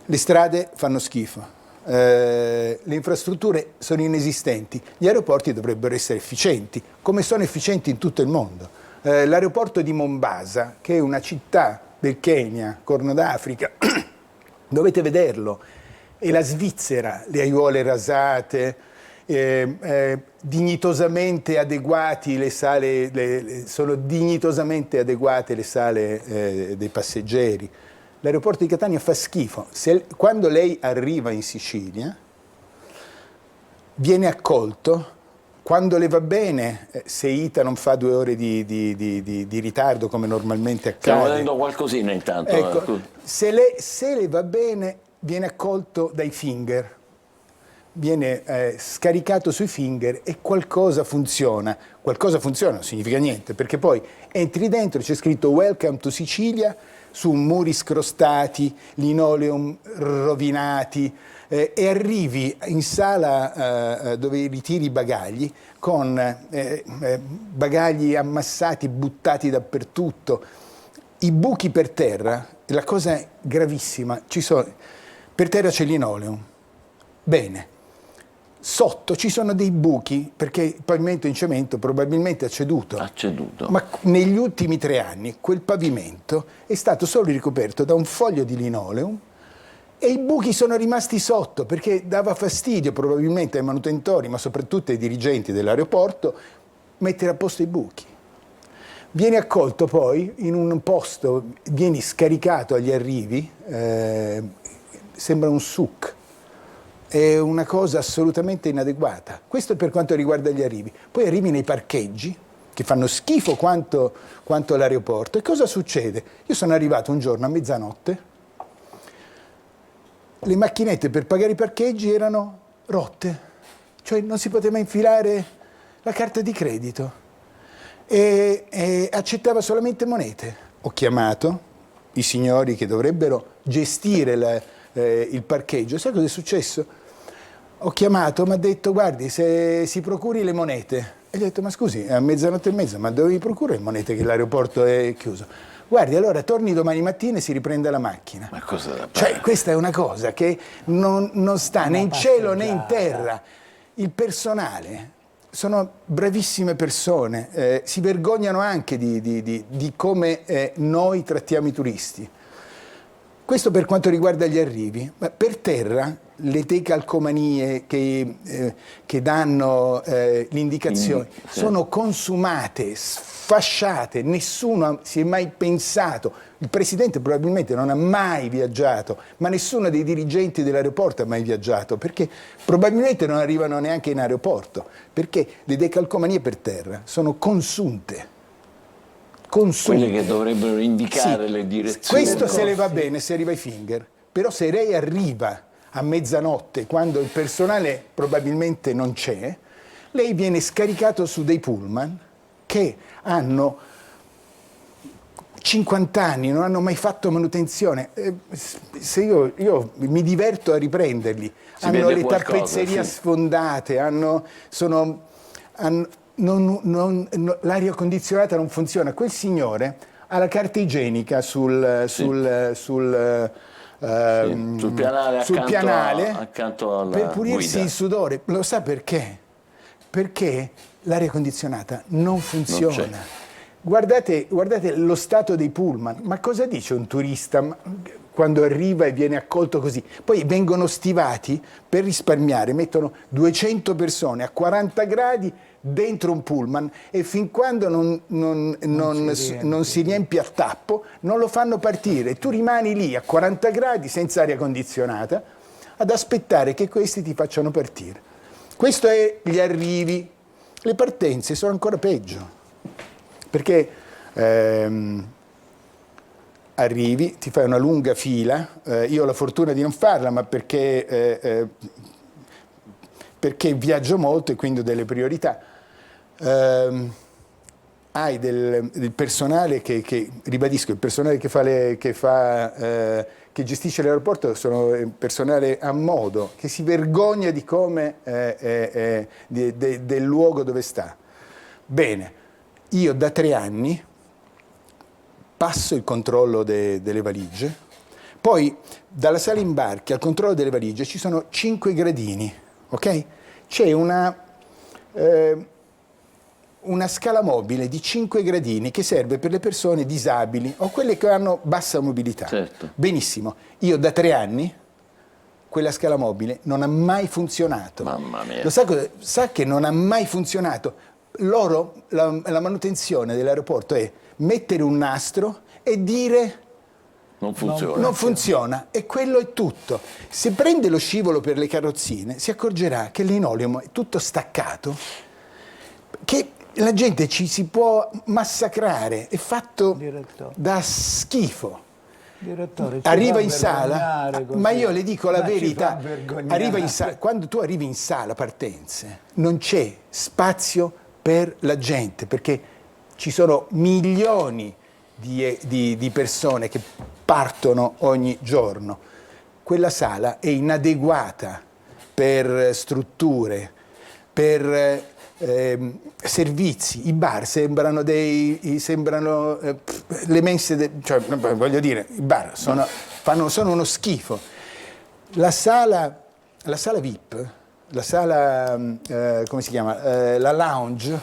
S9: Le strade fanno schifo, le infrastrutture sono inesistenti, gli aeroporti dovrebbero essere efficienti, come sono efficienti in tutto il mondo. L'aeroporto di Mombasa, che è una città del Kenya, Corno d'Africa, dovete vederlo. E la Svizzera, le aiuole rasate, dignitosamente adeguati le sale, sono dignitosamente adeguate le sale dei passeggeri. L'aeroporto di Catania fa schifo. Quando lei arriva in Sicilia, viene accolto, quando le va bene, se ITA non fa 2 ore di ritardo come normalmente accade.
S1: Stiamo vedendo qualcosina intanto.
S9: Ecco, se le va bene, viene accolto dai finger, viene scaricato sui finger e qualcosa funziona. Qualcosa funziona non significa niente, perché poi entri dentro, c'è scritto Welcome to Sicilia, su muri scrostati, linoleum rovinati, e arrivi in sala dove ritiri i bagagli con bagagli ammassati, buttati dappertutto, i buchi per terra, la cosa gravissima, per terra c'è il linoleum, bene, sotto ci sono dei buchi perché il pavimento in cemento probabilmente ha ceduto. Ma negli ultimi 3 anni quel pavimento è stato solo ricoperto da un foglio di linoleum e i buchi sono rimasti sotto perché dava fastidio probabilmente ai manutentori, ma soprattutto ai dirigenti dell'aeroporto, mettere a posto i buchi. Vieni accolto poi in un posto, vieni scaricato agli arrivi, sembra un SUC, è una cosa assolutamente inadeguata. Questo è per quanto riguarda gli arrivi. Poi arrivi nei parcheggi, che fanno schifo quanto l'aeroporto, e cosa succede? Io sono arrivato un giorno a mezzanotte, le macchinette per pagare i parcheggi erano rotte, cioè non si poteva infilare la carta di credito. E accettava solamente monete. Ho chiamato i signori che dovrebbero gestire il parcheggio. Sai cosa è successo? Ho chiamato, mi ha detto guardi se si procuri le monete. E gli ho detto ma scusi è a mezzanotte e mezza, ma dove mi procura le monete che l'aeroporto è chiuso? Guardi allora torni domani mattina e si riprende la macchina.
S1: Ma cosa da fare?
S9: Cioè questa è una cosa che non sta né in cielo né in terra. Il personale sono bravissime persone, si vergognano anche di come noi trattiamo i turisti. Questo per quanto riguarda gli arrivi. Ma per terra le decalcomanie che danno l'indicazione sono consumate, sfasciate, nessuno si è mai pensato. Il Presidente probabilmente non ha mai viaggiato, ma nessuno dei dirigenti dell'aeroporto ha mai viaggiato, perché probabilmente non arrivano neanche in aeroporto, perché le decalcomanie per terra sono consunte.
S1: Quelle che dovrebbero indicare le direzioni.
S9: Questo se le va bene se arriva ai finger, però se lei arriva a mezzanotte quando il personale probabilmente non c'è, lei viene scaricato su dei pullman che hanno 50 anni, non hanno mai fatfatto manutenzione. Se io mi diverto a riprenderli, hanno le tappezzerie sfondate, l'aria condizionata non funziona. Quel signore ha la carta igienica sul pianale
S1: accanto alla
S9: per pulirsi
S1: guida.
S9: il sudore. Lo sa perché? Perché l'aria condizionata non funziona. Guardate lo stato dei pullman. Ma cosa dice un turista quando arriva e viene accolto così? Poi vengono stivati per risparmiare, mettono 200 persone a 40 gradi dentro un pullman e fin quando non si riempie a tappo non lo fanno partire. Tu rimani lì a 40 gradi senza aria condizionata ad aspettare che questi ti facciano partire. Questo è gli arrivi. Le partenze sono ancora peggio, perché arrivi, ti fai una lunga fila, io ho la fortuna di non farla, ma perché viaggio molto e quindi ho delle priorità. Hai del personale che ribadisco, il personale che gestisce l'aeroporto sono personale a modo, che si vergogna di come del luogo dove sta. Bene, io da 3 anni passo il controllo delle valigie, poi dalla sala imbarchi al controllo delle valigie ci sono 5 gradini, ok? C'è una scala mobile di 5 gradini che serve per le persone disabili o quelle che hanno bassa mobilità.
S1: Certo.
S9: Benissimo, io da 3 anni quella scala mobile non ha mai funzionato.
S1: Mamma mia.
S9: Lo sa che non ha mai funzionato? Loro, la manutenzione dell'aeroporto è mettere un nastro e dire
S1: non funziona.
S9: non funziona, e quello è tutto. Se prende lo scivolo per le carrozzine si accorgerà che il linoleo è tutto staccato, che la gente ci si può massacrare, è fatto da schifo.
S8: Direttore,
S9: Arriva in sala, ma io le dico la verità, arriva in sala, quando tu arrivi in sala partenze non c'è spazio per la gente, perché ci sono milioni di persone che partono ogni giorno. Quella sala è inadeguata per strutture, per servizi. I bar sembrano le mense, cioè, voglio dire, i bar sono uno schifo. La sala VIP, la sala, come si chiama? La lounge,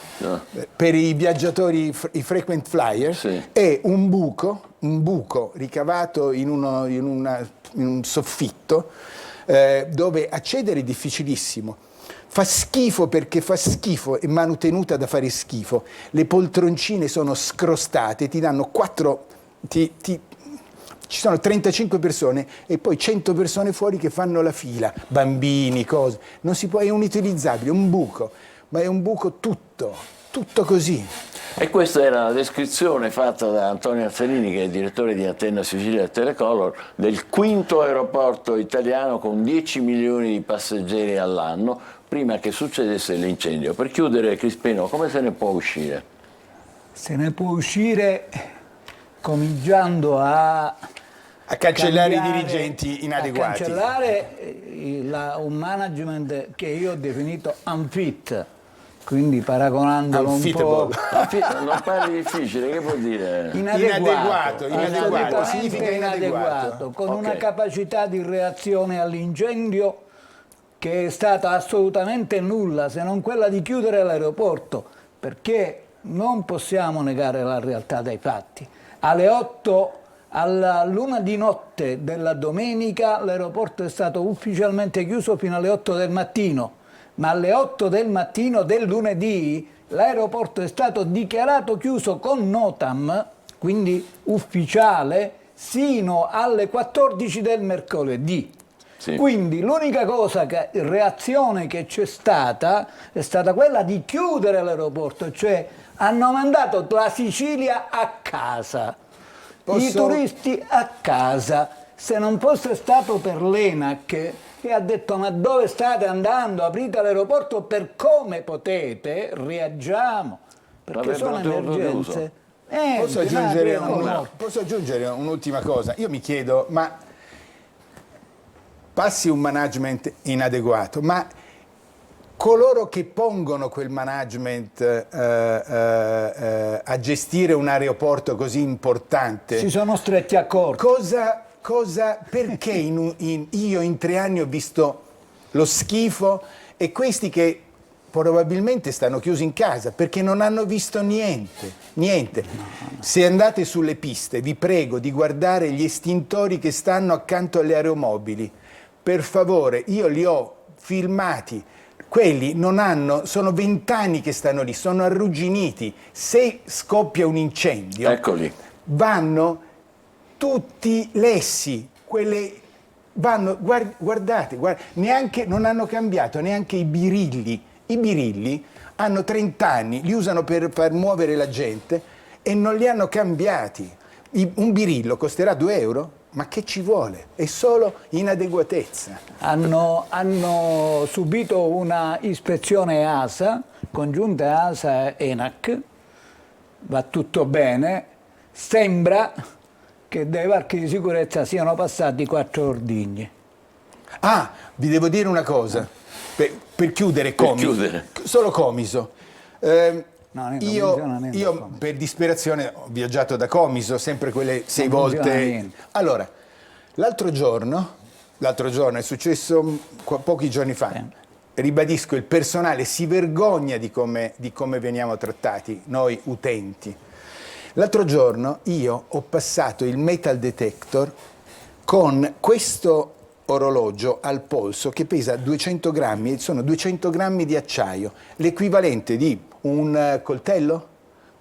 S9: per i viaggiatori, i frequent flyer, è un buco ricavato in un soffitto, dove accedere è difficilissimo. Fa schifo perché fa schifo, è manutenuta da fare schifo. Le poltroncine sono scrostate, ti danno 4... ci sono 35 persone e poi 100 persone fuori che fanno la fila, bambini, cose. Non si può, è inutilizzabile, è un buco, ma è un buco tutto così.
S1: E questa era la descrizione fatta da Antonio Azzanini, che è direttore di Antenna Sicilia e Telecolor, del quinto aeroporto italiano con 10 milioni di passeggeri all'anno, prima che succedesse l'incendio. Per chiudere, Crispino, come se ne può uscire?
S8: Se ne può uscire cominciando a
S9: cancellare i dirigenti inadeguati.
S8: A cancellare un management che io ho definito unfit, quindi paragonandolo un po'...
S1: Non parli difficile, che vuol dire?
S9: Inadeguato, significa inadeguato.
S8: Con una capacità di reazione all'incendio che è stata assolutamente nulla, se non quella di chiudere l'aeroporto, perché non possiamo negare la realtà dei fatti. Alle 8 Alla luna di notte della domenica l'aeroporto è stato ufficialmente chiuso fino alle 8 del mattino, ma alle 8 del mattino del lunedì l'aeroporto è stato dichiarato chiuso con NOTAM, quindi ufficiale, sino alle 14 del mercoledì.
S1: Sì.
S8: Quindi l'unica reazione che c'è stata è stata quella di chiudere l'aeroporto, cioè hanno mandato la Sicilia a casa, i turisti a casa. Se non fosse stato per l'ENAC che ha detto ma dove state andando, aprite l'aeroporto per come potete, reagiamo, perché sono emergenze.
S9: Posso aggiungere un'ultima cosa? Io mi chiedo, ma passi un management inadeguato, ma coloro che pongono quel management a gestire un aeroporto così importante
S8: si sono stretti accordi.
S9: Perché io in 3 anni ho visto lo schifo e questi che probabilmente stanno chiusi in casa perché non hanno visto niente. Se andate sulle piste vi prego di guardare gli estintori che stanno accanto alle aeromobili, per favore, io li ho filmati. Quelli sono 20 anni che stanno lì, sono arrugginiti. Se scoppia un incendio,
S1: eccoli,
S9: vanno tutti lessi. Guardate, neanche, non hanno cambiato neanche i birilli. I birilli hanno 30 anni, li usano per far muovere la gente e non li hanno cambiati. Un birillo costerà 2 euro? Ma che ci vuole? È solo inadeguatezza.
S8: Hanno subito una ispezione EASA, congiunta EASA-ENAC, va tutto bene, sembra che dai varchi di sicurezza siano passati 4 ordigni.
S9: Ah, vi devo dire una cosa, per chiudere Comiso, solo Comiso. Io per disperazione ho viaggiato da Comiso, sempre quelle 6 volte. Allora, l'altro giorno è successo pochi giorni fa, ribadisco, il personale si vergogna di come veniamo trattati, noi utenti. L'altro giorno io ho passato il metal detector con questo orologio al polso che pesa 200 grammi, sono 200 grammi di acciaio, l'equivalente di un coltello?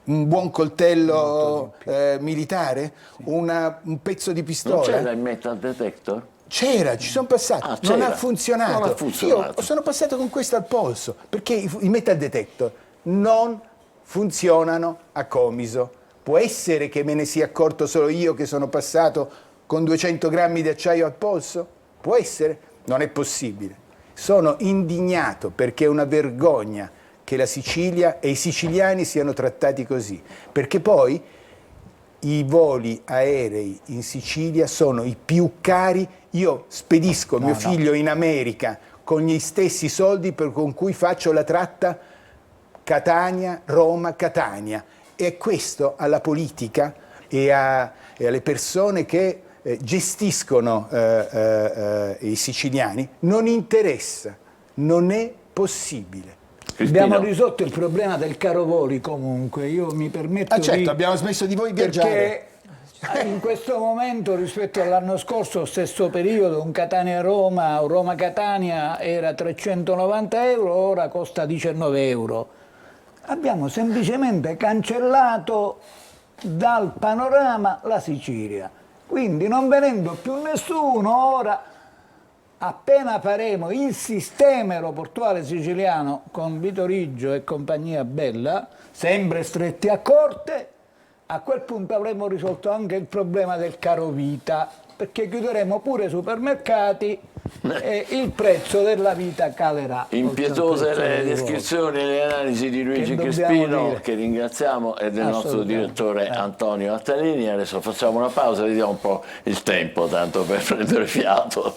S9: Un buon coltello militare? Un pezzo di pistola?
S1: Non c'era il metal detector?
S9: C'era, ci sono passato, non ha funzionato. Io sono passato con questo al polso, perché i metal detector non funzionano a Comiso. Può essere che me ne sia accorto solo io che sono passato con 200 grammi di acciaio al polso? Può essere? Non è possibile. Sono indignato perché è una vergogna che la Sicilia e i siciliani siano trattati così, perché poi i voli aerei in Sicilia sono i più cari. Io spedisco mio figlio in America con gli stessi soldi con cui faccio la tratta Catania, Roma, Catania. E questo alla politica e alle persone che gestiscono i siciliani non interessa, non è possibile.
S8: Abbiamo risolto il problema del caro voli comunque, io mi permetto
S9: certo, abbiamo smesso di viaggiare.
S8: Perché in questo momento rispetto all'anno scorso, stesso periodo, un Catania-Roma o Roma-Catania era 390 euro, ora costa 19 euro. Abbiamo semplicemente cancellato dal panorama la Sicilia. Quindi non venendo più nessuno, ora appena faremo il sistema aeroportuale siciliano con Vitorigio e compagnia bella, sempre stretti a corte, a quel punto avremo risolto anche il problema del caro vita, perché chiuderemo pure i supermercati e il prezzo della vita calerà.
S1: Impietose le descrizioni e le analisi di Luigi Crespino, che ringraziamo, e del nostro direttore Antonio Attalini. Adesso facciamo una pausa, vediamo un po' il tempo, tanto per prendere fiato.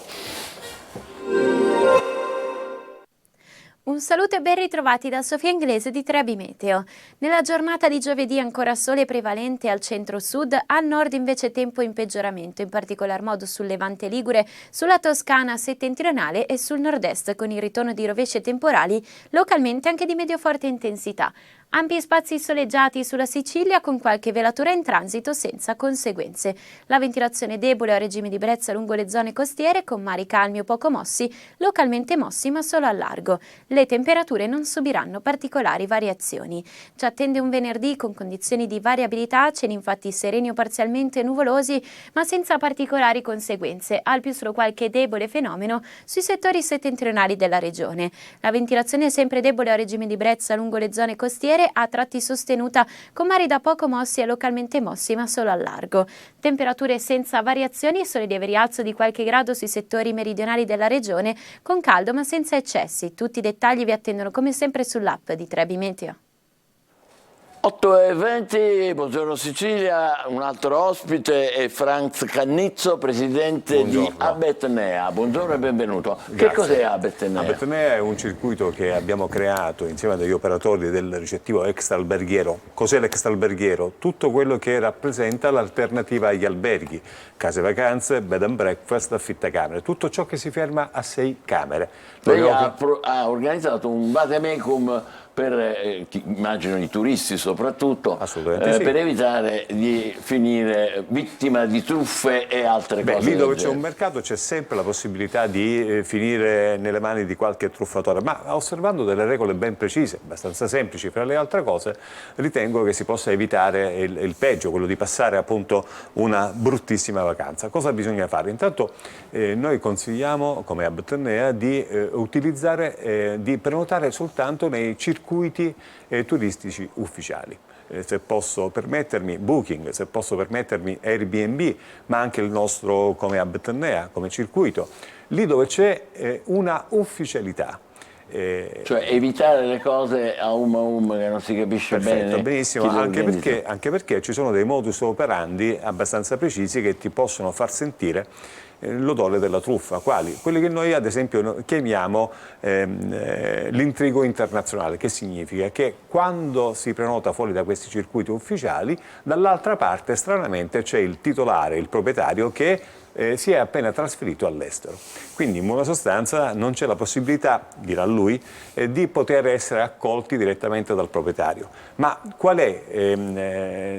S10: Un saluto e ben ritrovati da Sofia Inglese di Trebi Meteo. Nella giornata di giovedì ancora sole prevalente al centro-sud, al nord invece tempo in peggioramento, in particolar modo sul Levante Ligure, sulla Toscana settentrionale e sul nord-est, con il ritorno di rovesce temporali, localmente anche di medio-forte intensità. Ampi spazi soleggiati sulla Sicilia con qualche velatura in transito senza conseguenze. La ventilazione debole a regime di brezza lungo le zone costiere con mari calmi o poco mossi, localmente mossi ma solo al largo. Le temperature non subiranno particolari variazioni. Ci attende un venerdì con condizioni di variabilità, cieli infatti sereni o parzialmente nuvolosi ma senza particolari conseguenze, al più solo qualche debole fenomeno sui settori settentrionali della regione. La ventilazione è sempre debole a regime di brezza lungo le zone costiere, a tratti sostenuta con mari da poco mossi e localmente mossi ma solo al largo. Temperature senza variazioni e solo lieve rialzo di qualche grado sui settori meridionali della regione, con caldo ma senza eccessi. Tutti i dettagli vi attendono come sempre sull'app di Trebi Meteo.
S1: 8:20, buongiorno Sicilia, un altro ospite è Franz Cannizzo, presidente
S11: Buongiorno.
S1: di Abetnea. Buongiorno e benvenuto.
S11: Grazie.
S1: Che cos'è Abetnea?
S11: Abetnea è un circuito che abbiamo creato insieme agli operatori del ricettivo extraalberghiero. Cos'è l'extraalberghiero? Tutto quello che rappresenta l'alternativa agli alberghi, case vacanze, bed and breakfast, affittacamere, tutto ciò che si ferma a 6 camere.
S1: Lei ha organizzato un vademecum per, immagino, i turisti soprattutto,
S11: Assolutamente sì.
S1: per evitare di finire vittima di truffe e altre cose.
S11: Lì dove
S1: del
S11: c'è un
S1: genere.
S11: mercato c'è sempre la possibilità di finire nelle mani di qualche truffatore, ma osservando delle regole ben precise, abbastanza semplici. Fra le altre cose ritengo che si possa evitare il peggio, quello di passare appunto una bruttissima vacanza. Cosa bisogna fare? Intanto noi consigliamo come Abetnea di utilizzare, di prenotare soltanto nei circuiti turistici ufficiali. Se posso permettermi Booking, se posso permettermi Airbnb, ma anche il nostro come Abetnea, come circuito, lì dove c'è una ufficialità.
S1: Cioè evitare le cose a che non si capisce bene.
S11: Benissimo,
S1: chi le
S11: anche perché ci sono dei modus operandi abbastanza precisi che ti possono far sentire l'odore della truffa, quali? Quelli che noi ad esempio chiamiamo l'intrigo internazionale, che significa che quando si prenota fuori da questi circuiti ufficiali, dall'altra parte stranamente c'è il titolare, il proprietario che si è appena trasferito all'estero. Quindi in buona sostanza non c'è la possibilità, dirà lui, di poter essere accolti direttamente dal proprietario. Ma qual è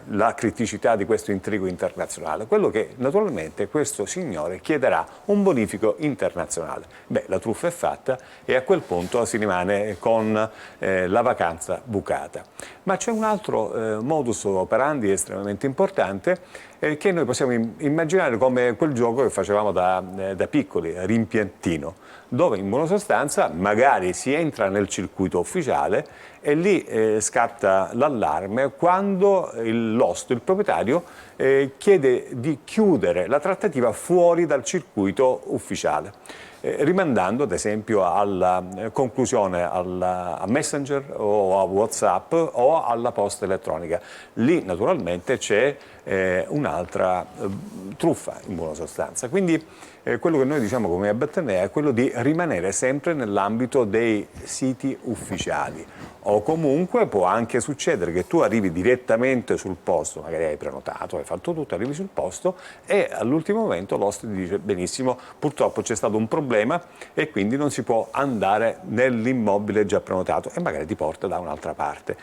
S11: la criticità di questo intrigo internazionale? Quello che naturalmente questo signore chiederà un bonifico internazionale. Beh, la truffa è fatta e a quel punto si rimane con la vacanza bucata. Ma c'è un altro modus operandi estremamente importante che noi possiamo immaginare come quel gioco che facevamo da piccoli, rimpiantino, dove in buona sostanza magari si entra nel circuito ufficiale e lì scatta l'allarme quando l'host, il proprietario, chiede di chiudere la trattativa fuori dal circuito ufficiale, rimandando ad esempio alla conclusione a Messenger o a WhatsApp o alla posta elettronica. Lì naturalmente c'è un'altra truffa in buona sostanza. Quindi quello che noi diciamo come Abetnea è quello di rimanere sempre nell'ambito dei siti ufficiali, o comunque può anche succedere che tu arrivi direttamente sul posto, magari hai prenotato, hai fatto tutto, arrivi sul posto e all'ultimo momento l'host ti dice benissimo, purtroppo c'è stato un problema e quindi non si può andare nell'immobile già prenotato e magari ti porta da un'altra parte.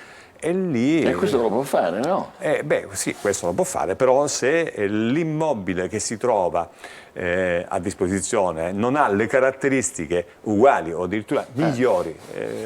S11: E lì...
S1: E questo lo può fare, no?
S11: Beh, sì, questo lo può fare, però se l'immobile che si trova a disposizione non ha le caratteristiche uguali o addirittura migliori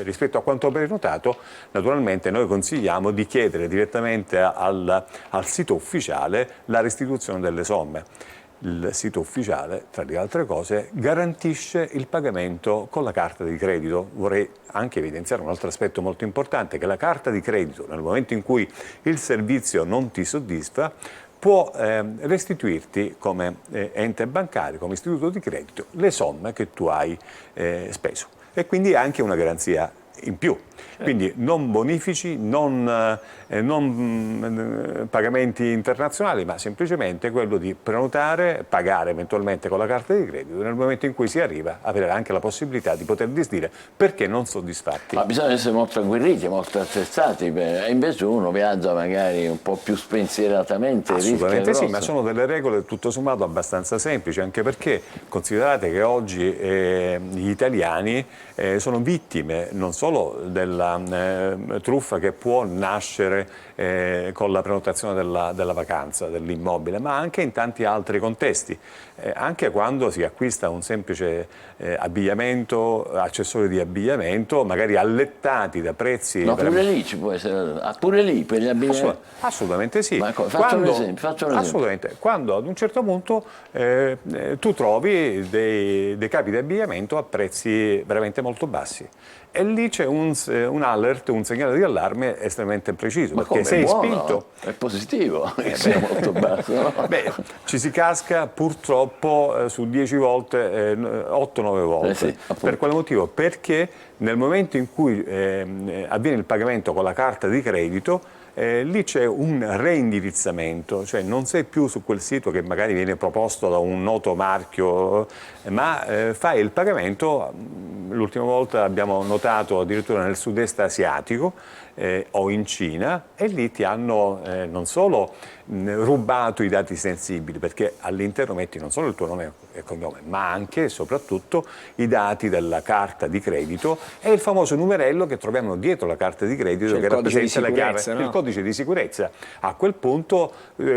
S11: rispetto a quanto prenotato, naturalmente noi consigliamo di chiedere direttamente al sito ufficiale la restituzione delle somme. Il sito ufficiale, tra le altre cose, garantisce il pagamento con la carta di credito. Vorrei anche evidenziare un altro aspetto molto importante, che la carta di credito, nel momento in cui il servizio non ti soddisfa, può restituirti come ente bancario, come istituto di credito, le somme che tu hai speso. E quindi è anche una garanzia in più. Quindi non bonifici, non pagamenti internazionali, ma semplicemente quello di prenotare, pagare eventualmente con la carta di credito, nel momento in cui si arriva avere anche la possibilità di poter disdire perché non soddisfatti.
S1: Ma bisogna essere molto agguerriti, molto attrezzati, invece uno viaggia magari un po' più spensieratamente.
S11: Assolutamente sì, ma sono delle regole tutto sommato abbastanza semplici, anche perché considerate che oggi gli italiani sono vittime non solo solo della truffa che può nascere con la prenotazione della vacanza, dell'immobile, ma anche in tanti altri contesti. Anche quando si acquista un semplice abbigliamento, accessori di abbigliamento, magari allettati da prezzi...
S1: Ma pure lì ci può essere, pure lì per gli abbigliamenti?
S11: Assolutamente sì.
S1: Faccio un esempio.
S11: Assolutamente. Quando ad un certo punto tu trovi dei capi di abbigliamento a prezzi veramente molto bassi. E lì c'è un alert, un segnale di allarme estremamente preciso.
S1: Ma
S11: perché
S1: come?
S11: sei
S1: Buono,
S11: spinto.
S1: è positivo che sia molto basso. No?
S11: Beh, ci si casca purtroppo su 10 volte, 8-9 volte.
S1: Sì,
S11: per quale motivo? Perché nel momento in cui avviene il pagamento con la carta di credito, lì c'è un reindirizzamento, cioè non sei più su quel sito che magari viene proposto da un noto marchio, ma fai il pagamento, l'ultima volta abbiamo notato addirittura nel sud-est asiatico o in Cina, e lì ti hanno non solo rubato i dati sensibili, perché all'interno metti non solo il tuo nome e cognome, ma anche e soprattutto i dati della carta di credito e il famoso numerello che troviamo dietro la carta di credito,
S7: cioè
S11: che rappresenta la chiave,
S7: no?
S11: il codice di sicurezza. A quel punto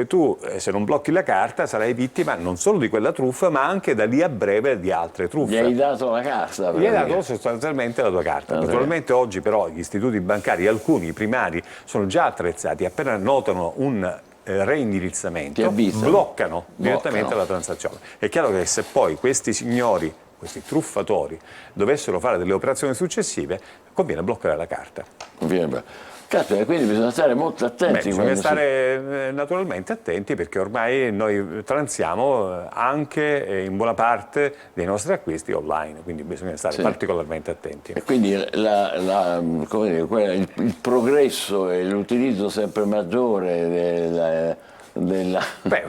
S11: tu, se non blocchi la carta, sarai vittima non solo di quella truffa, ma anche da lì a breve di altre truffe.
S1: Gli hai dato la carta?
S11: Gli hai dato sostanzialmente la tua carta. Naturalmente oggi però gli istituti bancari, alcuni primari, sono già attrezzati, appena notano un reindirizzamento, bloccano direttamente la transazione. È chiaro che se poi questi signori, questi truffatori, dovessero fare delle operazioni successive, conviene bloccare la carta.
S1: Caspita, quindi bisogna stare molto attenti.
S11: Bisogna stare naturalmente attenti, perché ormai noi transiamo anche in buona parte dei nostri acquisti online, quindi bisogna stare particolarmente attenti.
S1: E quindi il progresso e l'utilizzo sempre maggiore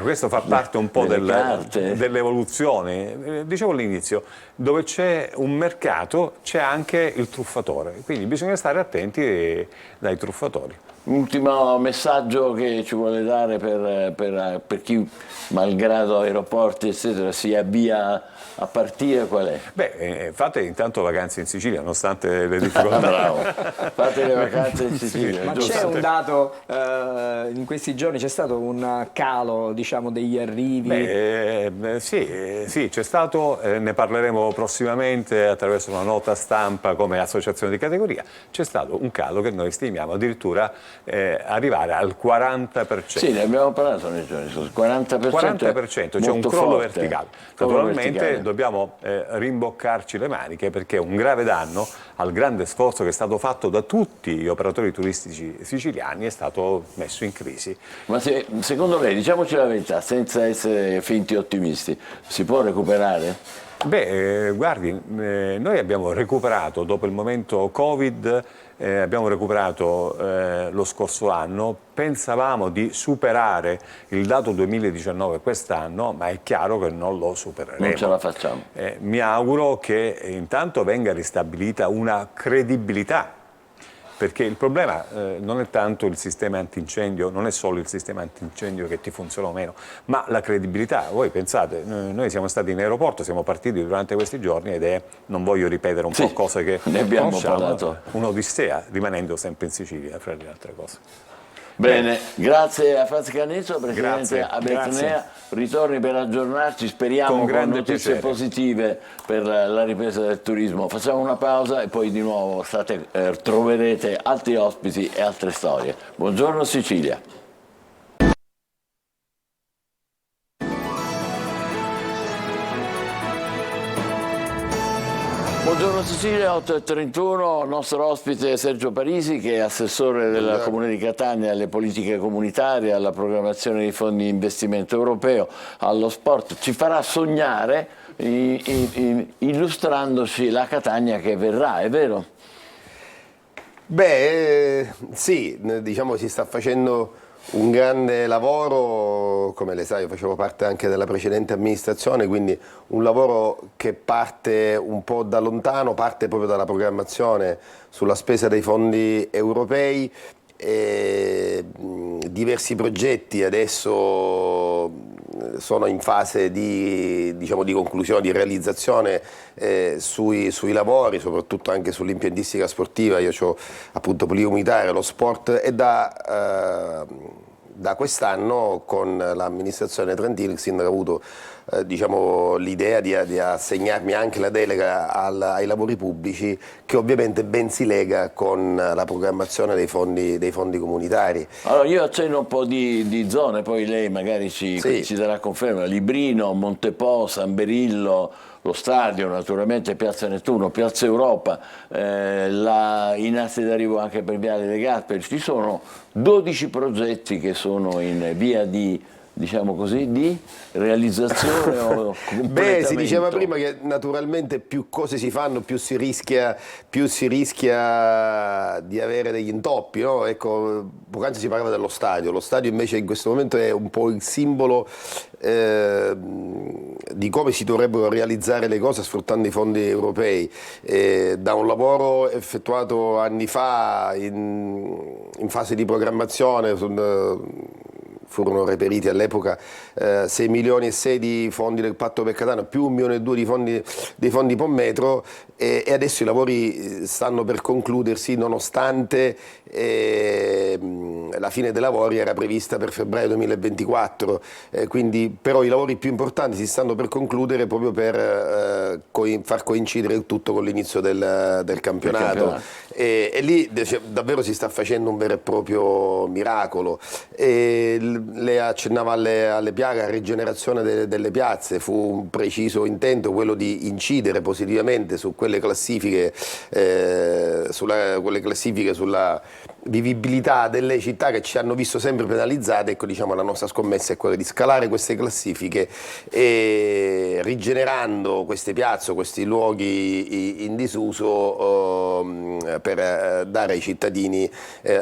S11: questo fa parte un po' dell'evoluzione. Dicevo all'inizio, dove c'è un mercato c'è anche il truffatore, quindi bisogna stare attenti dai truffatori.
S1: Ultimo messaggio che ci vuole dare per chi, malgrado aeroporti eccetera, si avvia a partire, qual è?
S11: Fate intanto vacanze in Sicilia, nonostante le difficoltà.
S1: Bravo, fate le vacanze in Sicilia.
S7: Ma c'è un dato, in questi giorni c'è stato un calo, diciamo, degli arrivi?
S11: Sì, c'è stato, ne parleremo prossimamente attraverso una nota stampa come associazione di categoria, c'è stato un calo che noi stimiamo addirittura arrivare al 40%.
S1: Sì, ne abbiamo parlato nei giorni scorsi, 40%,
S11: c'è un crollo
S1: forte,
S11: verticale. Naturalmente dobbiamo rimboccarci le maniche, perché un grave danno al grande sforzo che è stato fatto da tutti gli operatori turistici siciliani è stato messo in crisi.
S1: Ma secondo lei, diciamoci la verità, senza essere finti ottimisti, si può recuperare?
S11: Guardi, noi abbiamo recuperato dopo il momento Covid, abbiamo recuperato lo scorso anno, pensavamo di superare il dato 2019 quest'anno, ma è chiaro che non lo supereremo.
S1: Non ce la facciamo.
S11: Mi auguro che intanto venga ristabilita una credibilità, perché il problema non è tanto il sistema antincendio, non è solo il sistema antincendio che ti funziona o meno, ma la credibilità. Voi pensate, noi siamo stati in aeroporto, siamo partiti durante questi giorni ed è, non voglio ripetere un po' cose che
S1: ne abbiamo
S11: conosciamo,
S1: parlato,
S11: un'odissea, rimanendo sempre in Sicilia, fra le altre cose.
S1: Bene, grazie a Franz Canizzo, Presidente
S11: Grazie,
S1: Abetnea. Ritorni per aggiornarci, speriamo con notizie positive per la ripresa del turismo. Facciamo una pausa e poi di nuovo troverete altri ospiti e altre storie. Buongiorno Sicilia. Buongiorno Sicilia, 8:31, il nostro ospite è Sergio Parisi, che è assessore del Comune di Catania alle politiche comunitarie, alla programmazione dei fondi di investimento europeo, allo sport. Ci farà sognare illustrandoci la Catania che verrà, è vero?
S12: Sì, diciamo si sta facendo un grande lavoro, come lei sa io facevo parte anche della precedente amministrazione, quindi un lavoro che parte un po' da lontano, parte proprio dalla programmazione sulla spesa dei fondi europei, e diversi progetti adesso sono in fase di conclusione, di realizzazione sui lavori, soprattutto anche sull'impiantistica sportiva. Io ho appunto poligono militare, lo sport, e da quest'anno con l'amministrazione trentina il sindaco ha avuto l'idea di assegnarmi anche la delega ai lavori pubblici, che ovviamente ben si lega con la programmazione dei fondi comunitari.
S1: Allora io accenno un po' di zone, poi lei magari ci darà conferma. Librino, Montepo, San Berillo, lo stadio naturalmente, Piazza Nettuno, Piazza Europa, in asse d'arrivo anche per Viale De Gasperi. Ci sono 12 progetti che sono in via di realizzazione o completamento?
S12: Beh, si diceva prima che naturalmente più cose si fanno, più si rischia di avere degli intoppi, no? Ecco, poc'anzi si parlava dello stadio. Lo stadio invece in questo momento è un po' il simbolo di come si dovrebbero realizzare le cose sfruttando i fondi europei. Da un lavoro effettuato anni fa in fase di programmazione, furono reperiti all'epoca 6 milioni e 6 di fondi del patto per Catania, più 1 milione e 2 dei fondi Pommetro, e adesso i lavori stanno per concludersi, nonostante la fine dei lavori era prevista per febbraio 2024, quindi però i lavori più importanti si stanno per concludere proprio per far coincidere il tutto con l'inizio del campionato. E lì davvero si sta facendo un vero e proprio miracolo. Lei accennava alle piaghe, alla rigenerazione delle piazze. Fu un preciso intento quello di incidere positivamente su quelle classifiche, sulla vivibilità delle città che ci hanno visto sempre penalizzate. Ecco, la nostra scommessa è quella di scalare queste classifiche e, rigenerando queste piazze, questi luoghi in disuso, per dare ai cittadini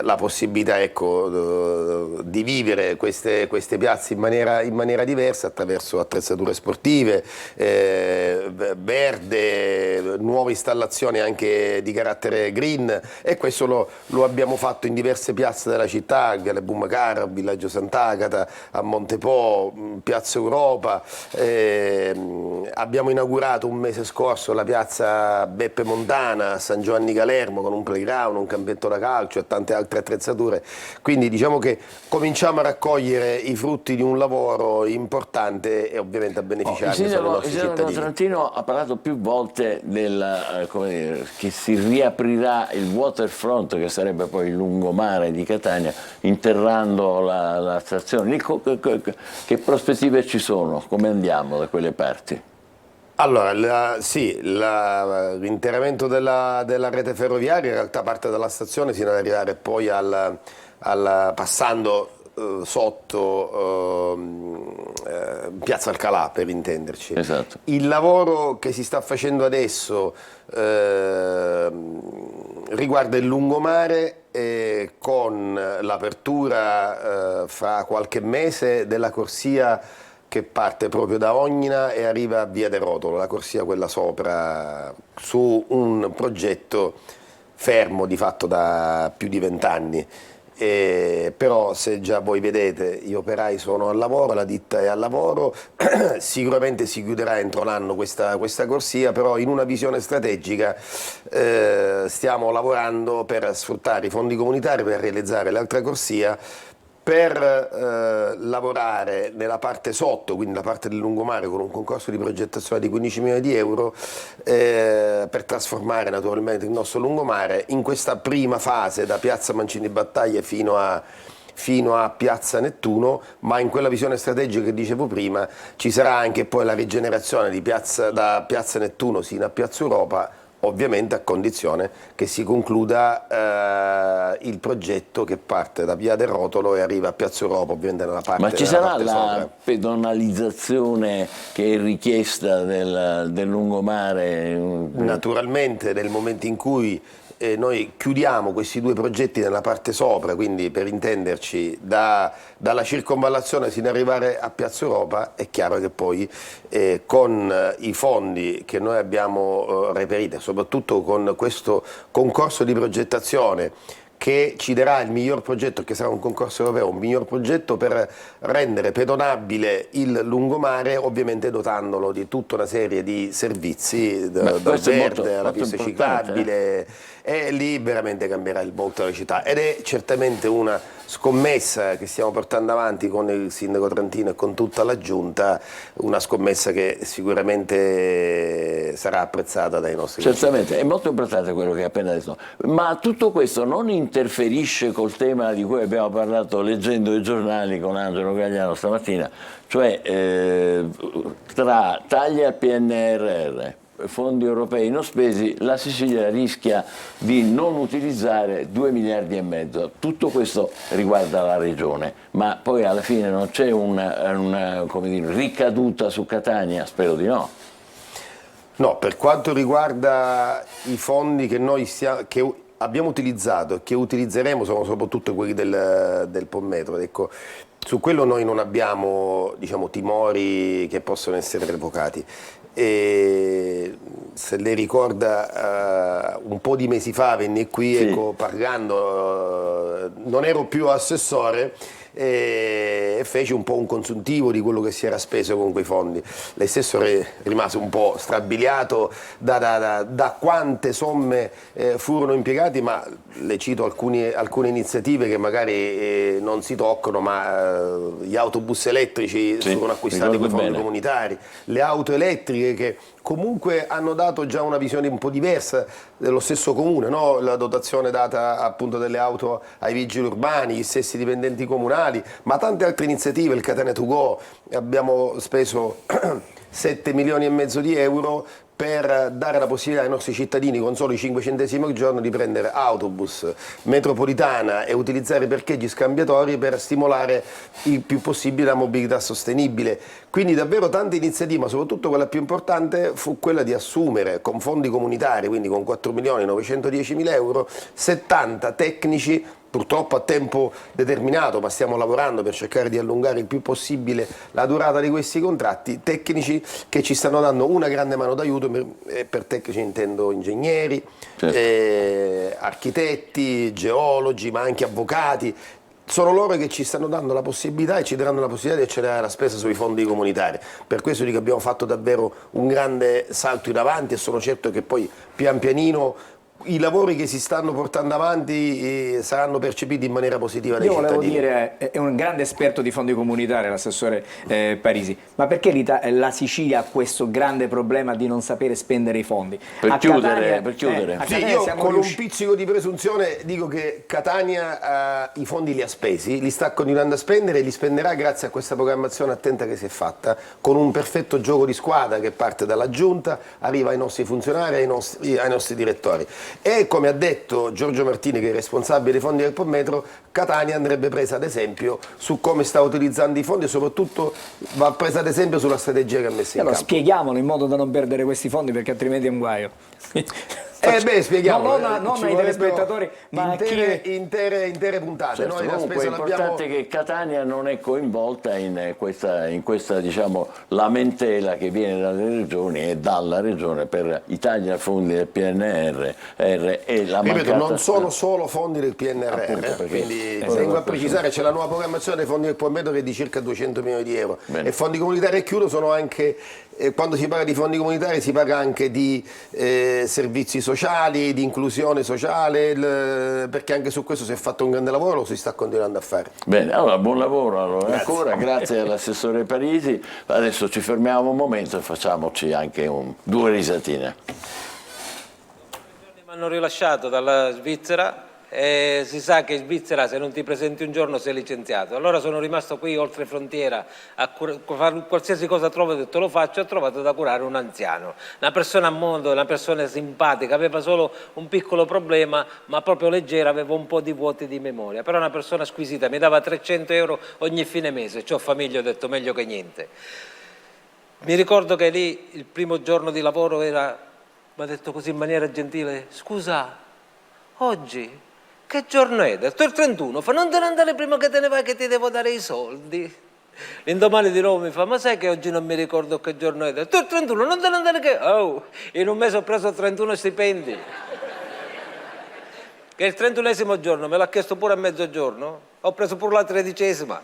S12: la possibilità, di vivere queste piazze in maniera diversa, attraverso attrezzature sportive, verde, nuove installazioni anche di carattere green, e questo lo abbiamo fatto in diverse piazze della città, a Viale Bummacara, a Villaggio Sant'Agata, a Montepo, Piazza Europa. Abbiamo inaugurato un mese scorso la piazza Beppe Montana a San Giovanni Calermo, con un playground, un campetto da calcio e tante altre attrezzature. Quindi diciamo che cominciamo a raccogliere i frutti di un lavoro importante e ovviamente a beneficiarne sono i nostri cittadini.
S1: Il sindaco Trentino ha parlato più volte che si riaprirà il waterfront, che sarebbe poi il lungomare di Catania, interrando la stazione. Che prospettive ci sono? Come andiamo da quelle parti?
S12: Allora, l'interramento della rete ferroviaria in realtà parte dalla stazione fino ad arrivare poi passando sotto Piazza Alcalà, per intenderci.
S1: Esatto.
S12: Il lavoro che si sta facendo adesso riguarda il lungomare, con l'apertura fra qualche mese della corsia che parte proprio da Ognina e arriva a Via del Rotolo, la corsia quella sopra, su un progetto fermo di fatto da più di 20 anni. Però se già voi vedete, gli operai sono al lavoro, la ditta è al lavoro, sicuramente si chiuderà entro l'anno questa corsia, però in una visione strategica stiamo lavorando per sfruttare i fondi comunitari per realizzare l'altra corsia, per lavorare nella parte sotto, quindi la parte del lungomare, con un concorso di progettazione di 15 milioni di euro, per trasformare naturalmente il nostro lungomare in questa prima fase da Piazza Mancini Battaglia fino a Piazza Nettuno, ma in quella visione strategica che dicevo prima ci sarà anche poi la rigenerazione da Piazza Nettuno sino a Piazza Europa, ovviamente a condizione che si concluda il progetto che parte da Via del Rotolo e arriva a Piazza Europa, ovviamente nella parte
S1: Ma ci sarà la
S12: sopra.
S1: pedonalizzazione che è richiesta del lungomare?
S12: Naturalmente nel momento in cui noi chiudiamo questi due progetti nella parte sopra, quindi per intenderci dalla circonvallazione sino ad arrivare a Piazza Europa, è chiaro che poi con i fondi che noi abbiamo reperito, soprattutto con questo concorso di progettazione che ci darà il miglior progetto, che sarà un concorso europeo, un miglior progetto per rendere pedonabile il lungomare, ovviamente dotandolo di tutta una serie di servizi, dal verde alla pista ciclabile, e lì veramente cambierà il volto della città, ed è certamente una scommessa che stiamo portando avanti con il sindaco Trantino e con tutta la giunta, una scommessa che sicuramente sarà apprezzata dai nostri
S1: Certamente, è molto importante quello che hai appena detto, ma tutto questo non interferisce col tema di cui abbiamo parlato leggendo i giornali con Angelo Gagliano stamattina, cioè tra tagli al PNRR, fondi europei non spesi, la Sicilia rischia di non utilizzare 2,5 miliardi. Tutto questo riguarda la regione, ma poi alla fine non c'è una come dire, ricaduta su Catania? Spero di no.
S12: No, per quanto riguarda i fondi che noi che abbiamo utilizzato e che utilizzeremo, sono soprattutto quelli del Pommetro. Ecco, su quello noi non abbiamo, diciamo, timori che possono essere revocati. E se lei ricorda, un po' di mesi fa venni qui, sì, ecco, parlando, non ero più assessore, e fece un po' un consuntivo di quello che si era speso con quei fondi. Lei stesso rimase un po' strabiliato da quante somme furono impiegate, ma le cito alcune iniziative che magari non si toccano, ma gli autobus elettrici, sì, furono acquistati con i fondi comunitari, le auto elettriche che comunque hanno dato già una visione un po' diversa dello stesso comune, no? La dotazione data appunto delle auto ai vigili urbani, gli stessi dipendenti comunali, ma tante altre iniziative, il Catania to go, abbiamo speso 7,5 milioni di euro per dare la possibilità ai nostri cittadini con solo i 5 centesimi al giorno di prendere autobus, metropolitana e utilizzare parcheggi scambiatori per stimolare il più possibile la mobilità sostenibile. Quindi davvero tante iniziative, ma soprattutto quella più importante fu quella di assumere con fondi comunitari, quindi con 4.910.000 euro, 70 tecnici, purtroppo a tempo determinato, ma stiamo lavorando per cercare di allungare il più possibile la durata di questi contratti, tecnici che ci stanno dando una grande mano d'aiuto. Per tecnici intendo ingegneri, certo, architetti, geologi, ma anche avvocati. Sono loro che ci stanno dando la possibilità e ci daranno la possibilità di accelerare la spesa sui fondi comunitari. Per questo dico che abbiamo fatto davvero un grande salto in avanti, e sono certo che poi pian pianino i lavori che si stanno portando avanti saranno percepiti in maniera positiva dai cittadini.
S7: Io volevo dire, è un grande esperto di fondi comunitari l'assessore Parisi, ma perché la Sicilia ha questo grande problema di non sapere spendere i fondi?
S1: Per chiudere.
S12: Sì, io con un pizzico di presunzione dico che Catania i fondi li ha spesi, li sta continuando a spendere e li spenderà grazie a questa programmazione attenta che si è fatta, con un perfetto gioco di squadra che parte dalla giunta, arriva ai nostri funzionari, ai nostri direttori. E come ha detto Giorgio Martini, che è responsabile dei fondi del Pommetro, Catania andrebbe presa ad esempio su come sta utilizzando i fondi e soprattutto va presa ad esempio sulla strategia che ha messo in campo.
S7: Spieghiamolo in modo da non perdere questi fondi, perché altrimenti è un guaio.
S12: Spieghiamo.
S7: Non ai telespettatori, ma
S12: intere puntate.
S1: Certo,
S12: noi
S1: comunque è importante che Catania non è coinvolta in questa diciamo, lamentela che viene dalle regioni e dalla regione per i tagli ai fondi del PNRR e la mancata...
S12: non sono solo fondi del PNRR, appunto, quindi tengo a precisare, c'è la nuova programmazione dei fondi del Pommetro che è di circa 200 milioni di euro. Bene. E fondi comunitari, e chiudo, sono anche... Quando si parla di fondi comunitari si parla anche di servizi sociali, di inclusione sociale, perché anche su questo si è fatto un grande lavoro, lo si sta continuando a fare.
S1: Bene, allora buon lavoro ancora, grazie all'assessore Parisi. Adesso ci fermiamo un momento e facciamoci anche due risatine.
S13: Mi hanno rilasciato dalla Svizzera e si sa che in Svizzera se non ti presenti un giorno sei licenziato. Allora sono rimasto qui oltre frontiera a fare qualsiasi cosa trovo, ho detto lo faccio, ho trovato da curare un anziano, una persona a modo, una persona simpatica, aveva solo un piccolo problema ma proprio leggera, aveva un po' di vuoti di memoria, però una persona squisita, mi dava 300 euro ogni fine mese, c'ho famiglia, ho detto meglio che niente. Mi ricordo che lì il primo giorno di lavoro mi ha detto così in maniera gentile: scusa, oggi che giorno è? Ho detto il 31, fa non te ne andare prima che te ne vai che ti devo dare i soldi. L'indomani di nuovo mi fa: ma sai che oggi non mi ricordo che giorno è? Ho detto il 31, non te ne andare che... Oh, in un mese ho preso 31 stipendi. che il 31esimo giorno me l'ha chiesto pure a mezzogiorno, ho preso pure la 13ª.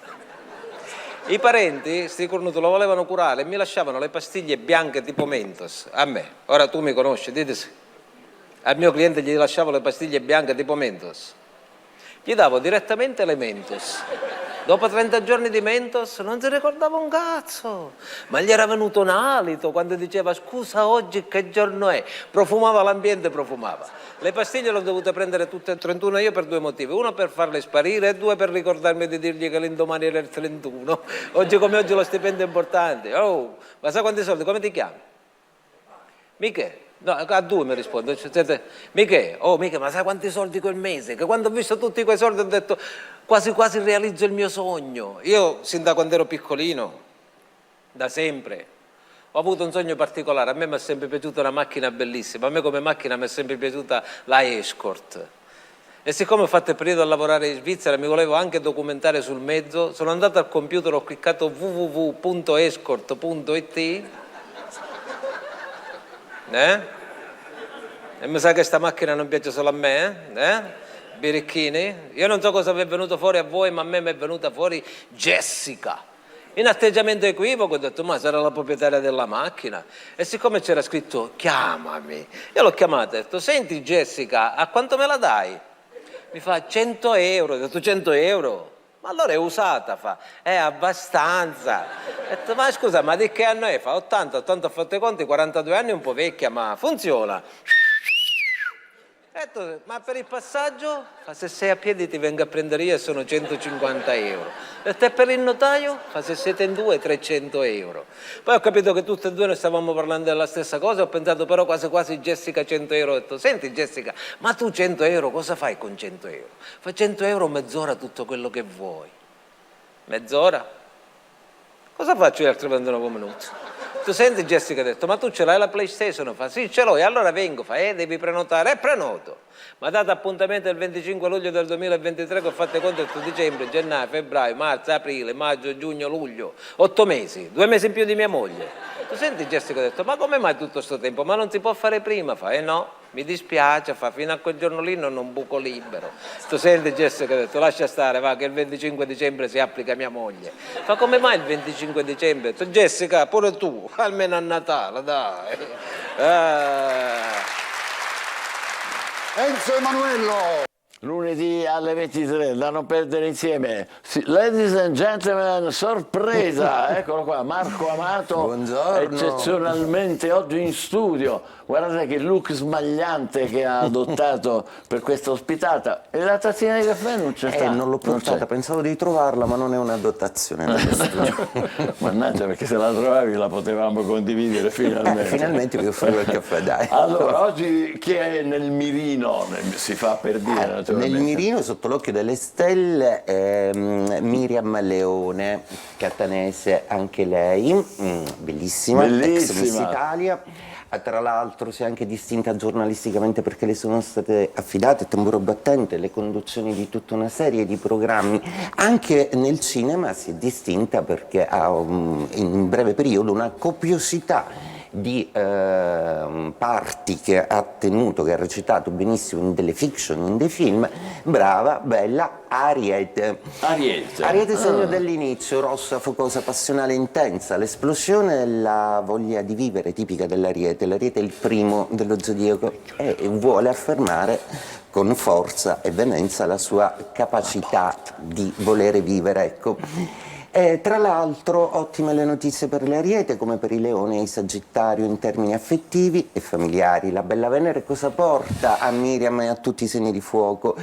S13: I parenti, sti cornuti, lo volevano curare e mi lasciavano le pastiglie bianche tipo Mentos. A me, ora tu mi conosci, dite sì. Al mio cliente gli lasciavo le pastiglie bianche tipo Mentos. Gli davo direttamente le Mentos. Dopo 30 giorni di Mentos non si ricordava un cazzo, ma gli era venuto un alito quando diceva scusa oggi che giorno è, profumava l'ambiente, profumava. Le pastiglie le ho dovute prendere tutte e 31 io per 2 motivi, uno per farle sparire e 2 per ricordarmi di dirgli che l'indomani era il 31, oggi come oggi lo stipendio è importante. Oh, ma sai quanti soldi, come ti chiami? Miche? No, a 2 mi risponde. Miche, oh Miche, ma sai quanti soldi quel mese? Che quando ho visto tutti quei soldi ho detto quasi quasi realizzo il mio sogno. Io, sin da quando ero piccolino, da sempre, ho avuto un sogno particolare. A me mi è sempre piaciuta una macchina bellissima. A me come macchina mi è sempre piaciuta la Escort. E siccome ho fatto il periodo a lavorare in Svizzera, mi volevo anche documentare sul mezzo, sono andato al computer, ho cliccato www.escort.it. E mi sa che sta macchina non piace solo a me, Birichini? Io non so cosa vi è venuto fuori a voi, ma a me mi è venuta fuori Jessica. In atteggiamento equivoco ho detto, ma sarà la proprietaria della macchina. E siccome c'era scritto chiamami, io l'ho chiamata e ho detto, senti Jessica, a quanto me la dai? Mi fa 100 euro, ho detto 100 euro? Ma allora è usata, fa, è abbastanza. Ho detto, ma scusa, ma di che anno è? Fa 80 ho fatto i conti, 42 anni, un po' vecchia, ma funziona. Ho detto, ma per il passaggio? Fa, se sei a piedi ti vengo a prendere io e sono 150 euro. Ho detto, e per il notaio? Fa, se siete in 2, 300 euro. Poi ho capito che tutte e due noi stavamo parlando della stessa cosa, ho pensato però quasi quasi Jessica 100 euro. Ho detto, senti Jessica, ma tu 100 euro cosa fai con 100 euro? Fa 100 euro mezz'ora tutto quello che vuoi. Mezz'ora? Cosa faccio gli altri 29 minuti? Tu senti Jessica ha detto, ma tu ce l'hai la PlayStation? Fa, sì ce l'ho, e allora vengo, fa, devi prenotare, prenoto. Ma dato appuntamento il 25 luglio del 2023 che ho fatto i conti il 8 dicembre, gennaio, febbraio, marzo, aprile, maggio, giugno, luglio, 8 mesi, 2 mesi in più di mia moglie. Tu senti Jessica ha detto, ma come mai tutto questo tempo? Ma non si può fare prima? Fa, no, mi dispiace, fa, fino a quel giorno lì non ho un buco libero. Tu senti Jessica ha detto, lascia stare, va, che il 25 dicembre si applica mia moglie. Fa, come mai il 25 dicembre? Ho detto, Jessica, pure tu, almeno a Natale, dai.
S1: Enzo Emanuello. Lunedì alle 23, da non perdere insieme. Ladies and gentlemen, sorpresa, eccolo qua, Marco Amato.
S14: Buongiorno.
S1: Eccezionalmente oggi in studio. Guardate che look smagliante che ha adottato per questa ospitata. E la tazzina di caffè non c'è stata?
S14: Non l'ho portata, pensavo di trovarla, ma non è una dotazione.
S1: Mannaggia, perché se la trovavi la potevamo condividere finalmente.
S14: Finalmente vi offrivo il caffè, dai.
S1: Allora, oggi chi è nel mirino? Si fa per dire, naturalmente.
S14: Nel mirino, sotto l'occhio delle stelle, Miriam Leone, catanese anche lei, bellissima, ex Miss Italia. Tra l'altro si è anche distinta giornalisticamente perché le sono state affidate, tamburo battente, le conduzioni di tutta una serie di programmi. Anche nel cinema si è distinta perché ha in breve periodo una copiosità di parti che ha tenuto, che ha recitato benissimo in delle fiction, in dei film. Brava, bella, Ariete. Ariete segno dell'inizio, rossa, focosa, passionale, intensa, l'esplosione della voglia di vivere tipica dell'Ariete. L'Ariete è il primo dello zodiaco e vuole affermare con forza e veemenza la sua capacità di volere vivere, ecco. Tra l'altro ottime le notizie per l'Ariete come per i Leoni e i Sagittario in termini affettivi e familiari. La bella Venere cosa porta a Miriam e a tutti i segni di fuoco?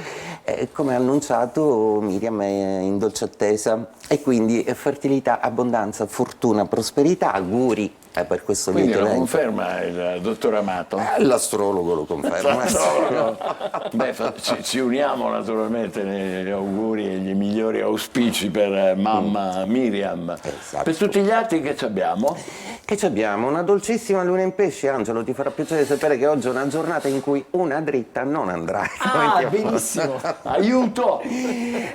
S14: Come annunciato, Miriam è in dolce attesa e quindi fertilità, abbondanza, fortuna, prosperità, auguri per questo
S1: quindi
S14: lieto
S1: lo
S14: evento.
S1: conferma il dottor Amato?
S14: L'astrologo lo conferma.
S1: Beh, ci uniamo naturalmente negli auguri e gli migliori auspici per mamma Miriam.
S14: Esatto.
S1: Per tutti gli altri che ci abbiamo?
S14: Che ci abbiamo? Una dolcissima luna in pesce, Angelo, ti farà piacere sapere che oggi è una giornata in cui una dritta non andrà.
S7: Benissimo.
S1: Aiuto!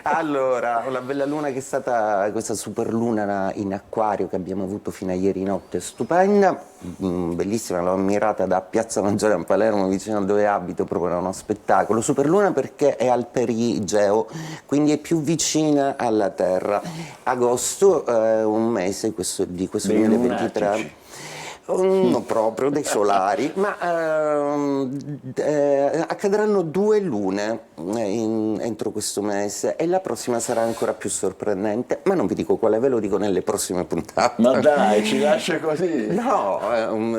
S14: Allora, la bella luna che è stata questa superluna in acquario che abbiamo avuto fino a ieri notte, stupenda, bellissima, l'ho ammirata da Piazza Maggiore a Palermo, vicino a dove abito, proprio era uno spettacolo. Superluna perché è al perigeo, quindi è più vicina alla Terra. Agosto è un mese di questo 2023. Non proprio dei solari, ma accadranno 2 lune entro questo mese e la prossima sarà ancora più sorprendente, ma non vi dico quale, ve lo dico nelle prossime puntate.
S1: Ma dai, ci lascia così?
S14: No,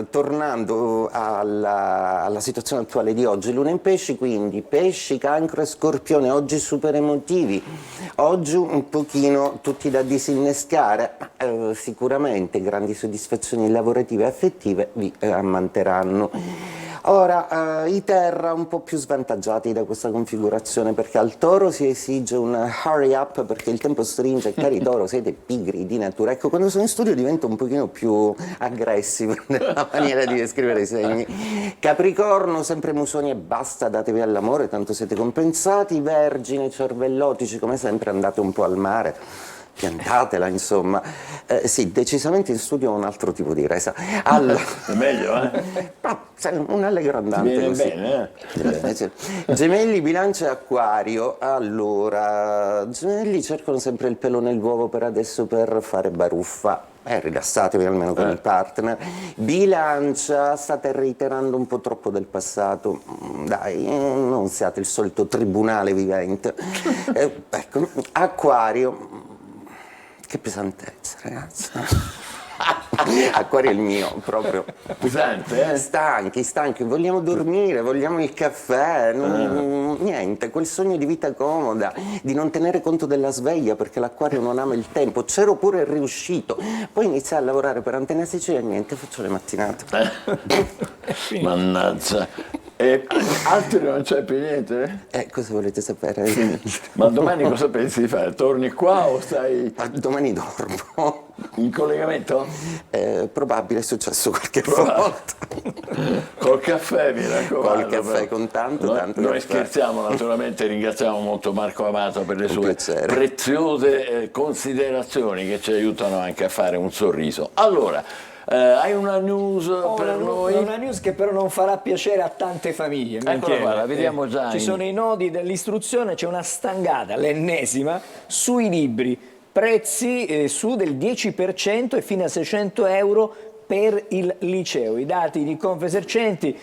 S14: tornando alla situazione attuale di oggi, luna in pesci, quindi pesci, cancro e scorpione, oggi super emotivi, oggi un pochino tutti da disinnescare, ma sicuramente grandi soddisfazioni lavorative e affettive vi ammanteranno. Ora, i terra un po' più svantaggiati da questa configurazione, perché al toro si esige un hurry up perché il tempo stringe, cari toro, siete pigri di natura. Ecco, quando sono in studio divento un pochino più aggressivo nella maniera di descrivere i segni. Capricorno, sempre musoni e basta, datevi all'amore, tanto siete compensati. Vergine, cervellotici, come sempre andate un po' al mare. Piantatela, insomma. Sì, decisamente in studio ho un altro tipo di resa. Allora,
S1: è meglio, eh?
S14: No, un allegro andante.
S1: Viene
S14: così.
S1: bene,
S14: Bene, sì. Gemelli, Bilancia e Acquario. Allora, Gemelli cercano sempre il pelo nell'uovo per adesso per fare baruffa. Rilassatevi almeno con il partner. Bilancia, state reiterando un po' troppo del passato. Dai, non siate il solito tribunale vivente. Ecco, Acquario. Che pesantezza, ragazzi. Acquario è il mio, proprio.
S1: Pesante, eh?
S14: Stanchi, vogliamo dormire, vogliamo il caffè, niente, quel sogno di vita comoda, di non tenere conto della sveglia perché l'Acquario non ama il tempo. C'ero pure riuscito, poi iniziai a lavorare per Antena Sicilia e niente, faccio le mattinate.
S1: Mannaggia. E altri non c'è più niente?
S14: Cosa volete sapere?
S1: Ma domani cosa pensi di fare? Torni qua o stai...
S14: Domani dormo.
S1: In collegamento?
S14: Probabile, è successo qualche volta.
S1: Col caffè, mi raccomando.
S14: Col caffè, con tanto
S1: Noi
S14: caffè.
S1: scherziamo, naturalmente ringraziamo molto Marco Amato per le sue preziose considerazioni che ci aiutano anche a fare un sorriso. Allora, hai una news per noi?
S7: Una news che però non farà piacere a tante famiglie.
S1: Eccola qua, la vediamo già.
S7: Ci sono i nodi dell'istruzione, c'è una stangata, l'ennesima, sui libri. Prezzi su del 10% e fino a 600 euro per il liceo. I dati di Confesercenti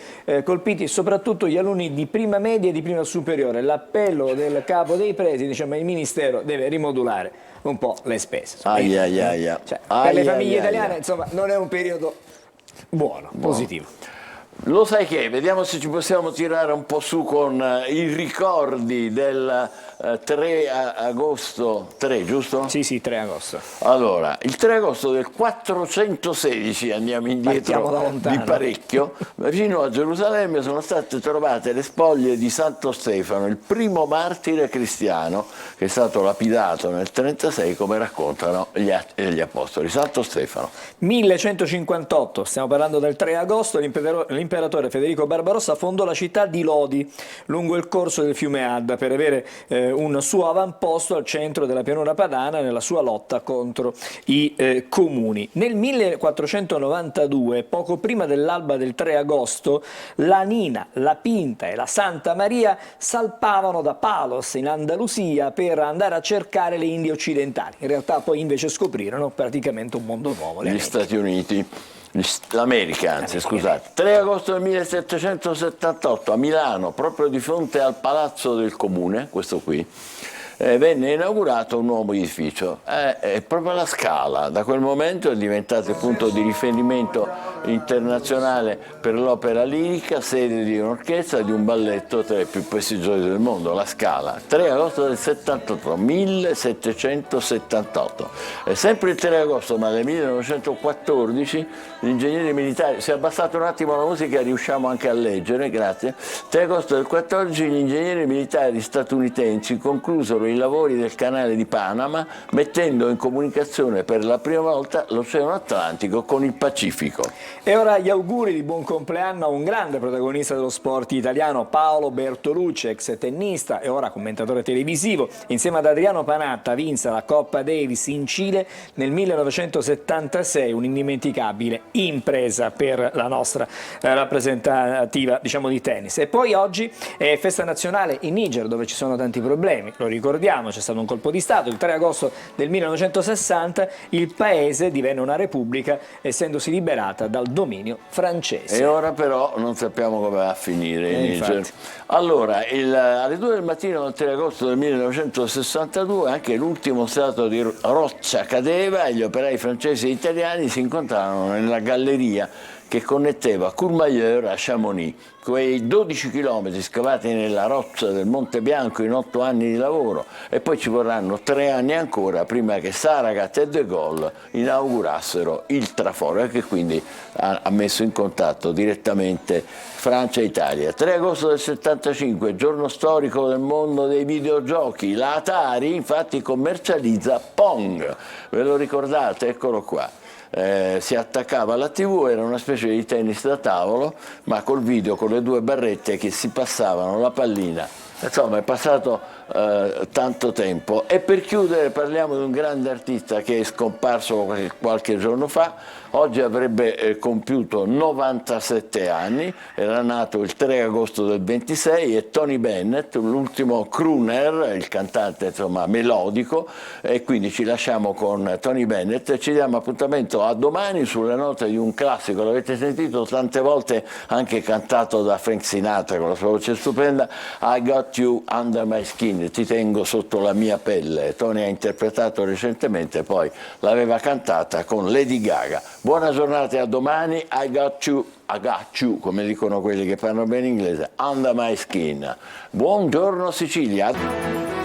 S7: colpiti soprattutto gli alunni di prima media e di prima superiore. L'appello del capo dei preti, diciamo, il Ministero deve rimodulare un po' le spese.
S14: Ah,
S7: Cioè, per le famiglie italiane, insomma, non è un periodo buono, positivo.
S1: Lo sai che? Vediamo se ci possiamo tirare un po' su con i ricordi del 3 agosto, 3 giusto?
S7: Sì, 3 agosto.
S1: Allora, il 3 agosto del 416, andiamo indietro di parecchio, vicino a Gerusalemme sono state trovate le spoglie di Santo Stefano, il primo martire cristiano che è stato lapidato nel 36, come raccontano gli Atti degli Apostoli. Santo Stefano.
S7: 1158, stiamo parlando del 3 agosto, l'imperatore Federico Barbarossa fondò la città di Lodi lungo il corso del fiume Adda per avere un suo avamposto al centro della pianura padana nella sua lotta contro i comuni. Nel 1492, poco prima dell'alba del 3 agosto, la Nina, la Pinta e la Santa Maria salpavano da Palos in Andalusia per andare a cercare le Indie occidentali. In realtà poi invece scoprirono praticamente un mondo nuovo.
S1: Gli Stati Uniti. L'America, anzi, scusate. 3 agosto del 1778 a Milano, proprio di fronte al Palazzo del Comune, questo qui, venne inaugurato un nuovo edificio, è proprio la Scala. Da quel momento è diventato punto di riferimento internazionale per l'opera lirica, sede di un'orchestra e di un balletto tra i più prestigiosi del mondo, la Scala. 3 agosto del 78, 1778. E sempre il 3 agosto, ma nel 1914, gli ingegneri militari, se abbassate un attimo la musica riusciamo anche a leggere, grazie. 3 agosto del 14 gli ingegneri militari statunitensi conclusero cominciarono i lavori del canale di Panama, mettendo in comunicazione per la prima volta l'Oceano Atlantico con il Pacifico.
S7: E ora gli auguri di buon compleanno a un grande protagonista dello sport italiano, Paolo Bertolucci, ex tennista e ora commentatore televisivo. Insieme ad Adriano Panatta vinse la Coppa Davis in Cile nel 1976, un'indimenticabile impresa per la nostra rappresentativa, diciamo, di tennis. E poi oggi è festa nazionale in Niger, dove ci sono tanti problemi, lo ricordiamo, c'è stato un colpo di Stato, il 3 agosto del 1960 il paese divenne una repubblica essendosi liberata dal dominio francese.
S1: E ora però non sappiamo come va a finire in Niger. Allora, alle 2 del mattino del 3 agosto del 1962 anche l'ultimo strato di roccia cadeva e gli operai francesi e italiani si incontrarono nella galleria che connetteva Courmayeur a Chamonix. Quei 12 chilometri scavati nella roccia del Monte Bianco in 8 anni di lavoro, e poi ci vorranno 3 anni ancora prima che Saragat e De Gaulle inaugurassero il traforo, e che quindi ha messo in contatto direttamente Francia e Italia. 3 agosto del 75, giorno storico del mondo dei videogiochi. La Atari infatti commercializza Pong, ve lo ricordate? Eccolo qua. Si attaccava alla TV, era una specie di tennis da tavolo, ma col video, con le 2 barrette che si passavano la pallina. Insomma, è passato tanto tempo. E per chiudere parliamo di un grande artista che è scomparso qualche giorno fa. Oggi avrebbe compiuto 97 anni, era nato il 3 agosto del 26, è Tony Bennett, l'ultimo crooner, il cantante insomma melodico, e quindi ci lasciamo con Tony Bennett e ci diamo appuntamento a domani sulle note di un classico, l'avete sentito tante volte anche cantato da Frank Sinatra con la sua voce stupenda, I Got You Under My Skin, ti tengo sotto la mia pelle. Tony ha interpretato recentemente, poi l'aveva cantata con Lady Gaga. Buona giornata e a domani. I got you, come dicono quelli che parlano bene inglese, under my skin. Buongiorno Sicilia.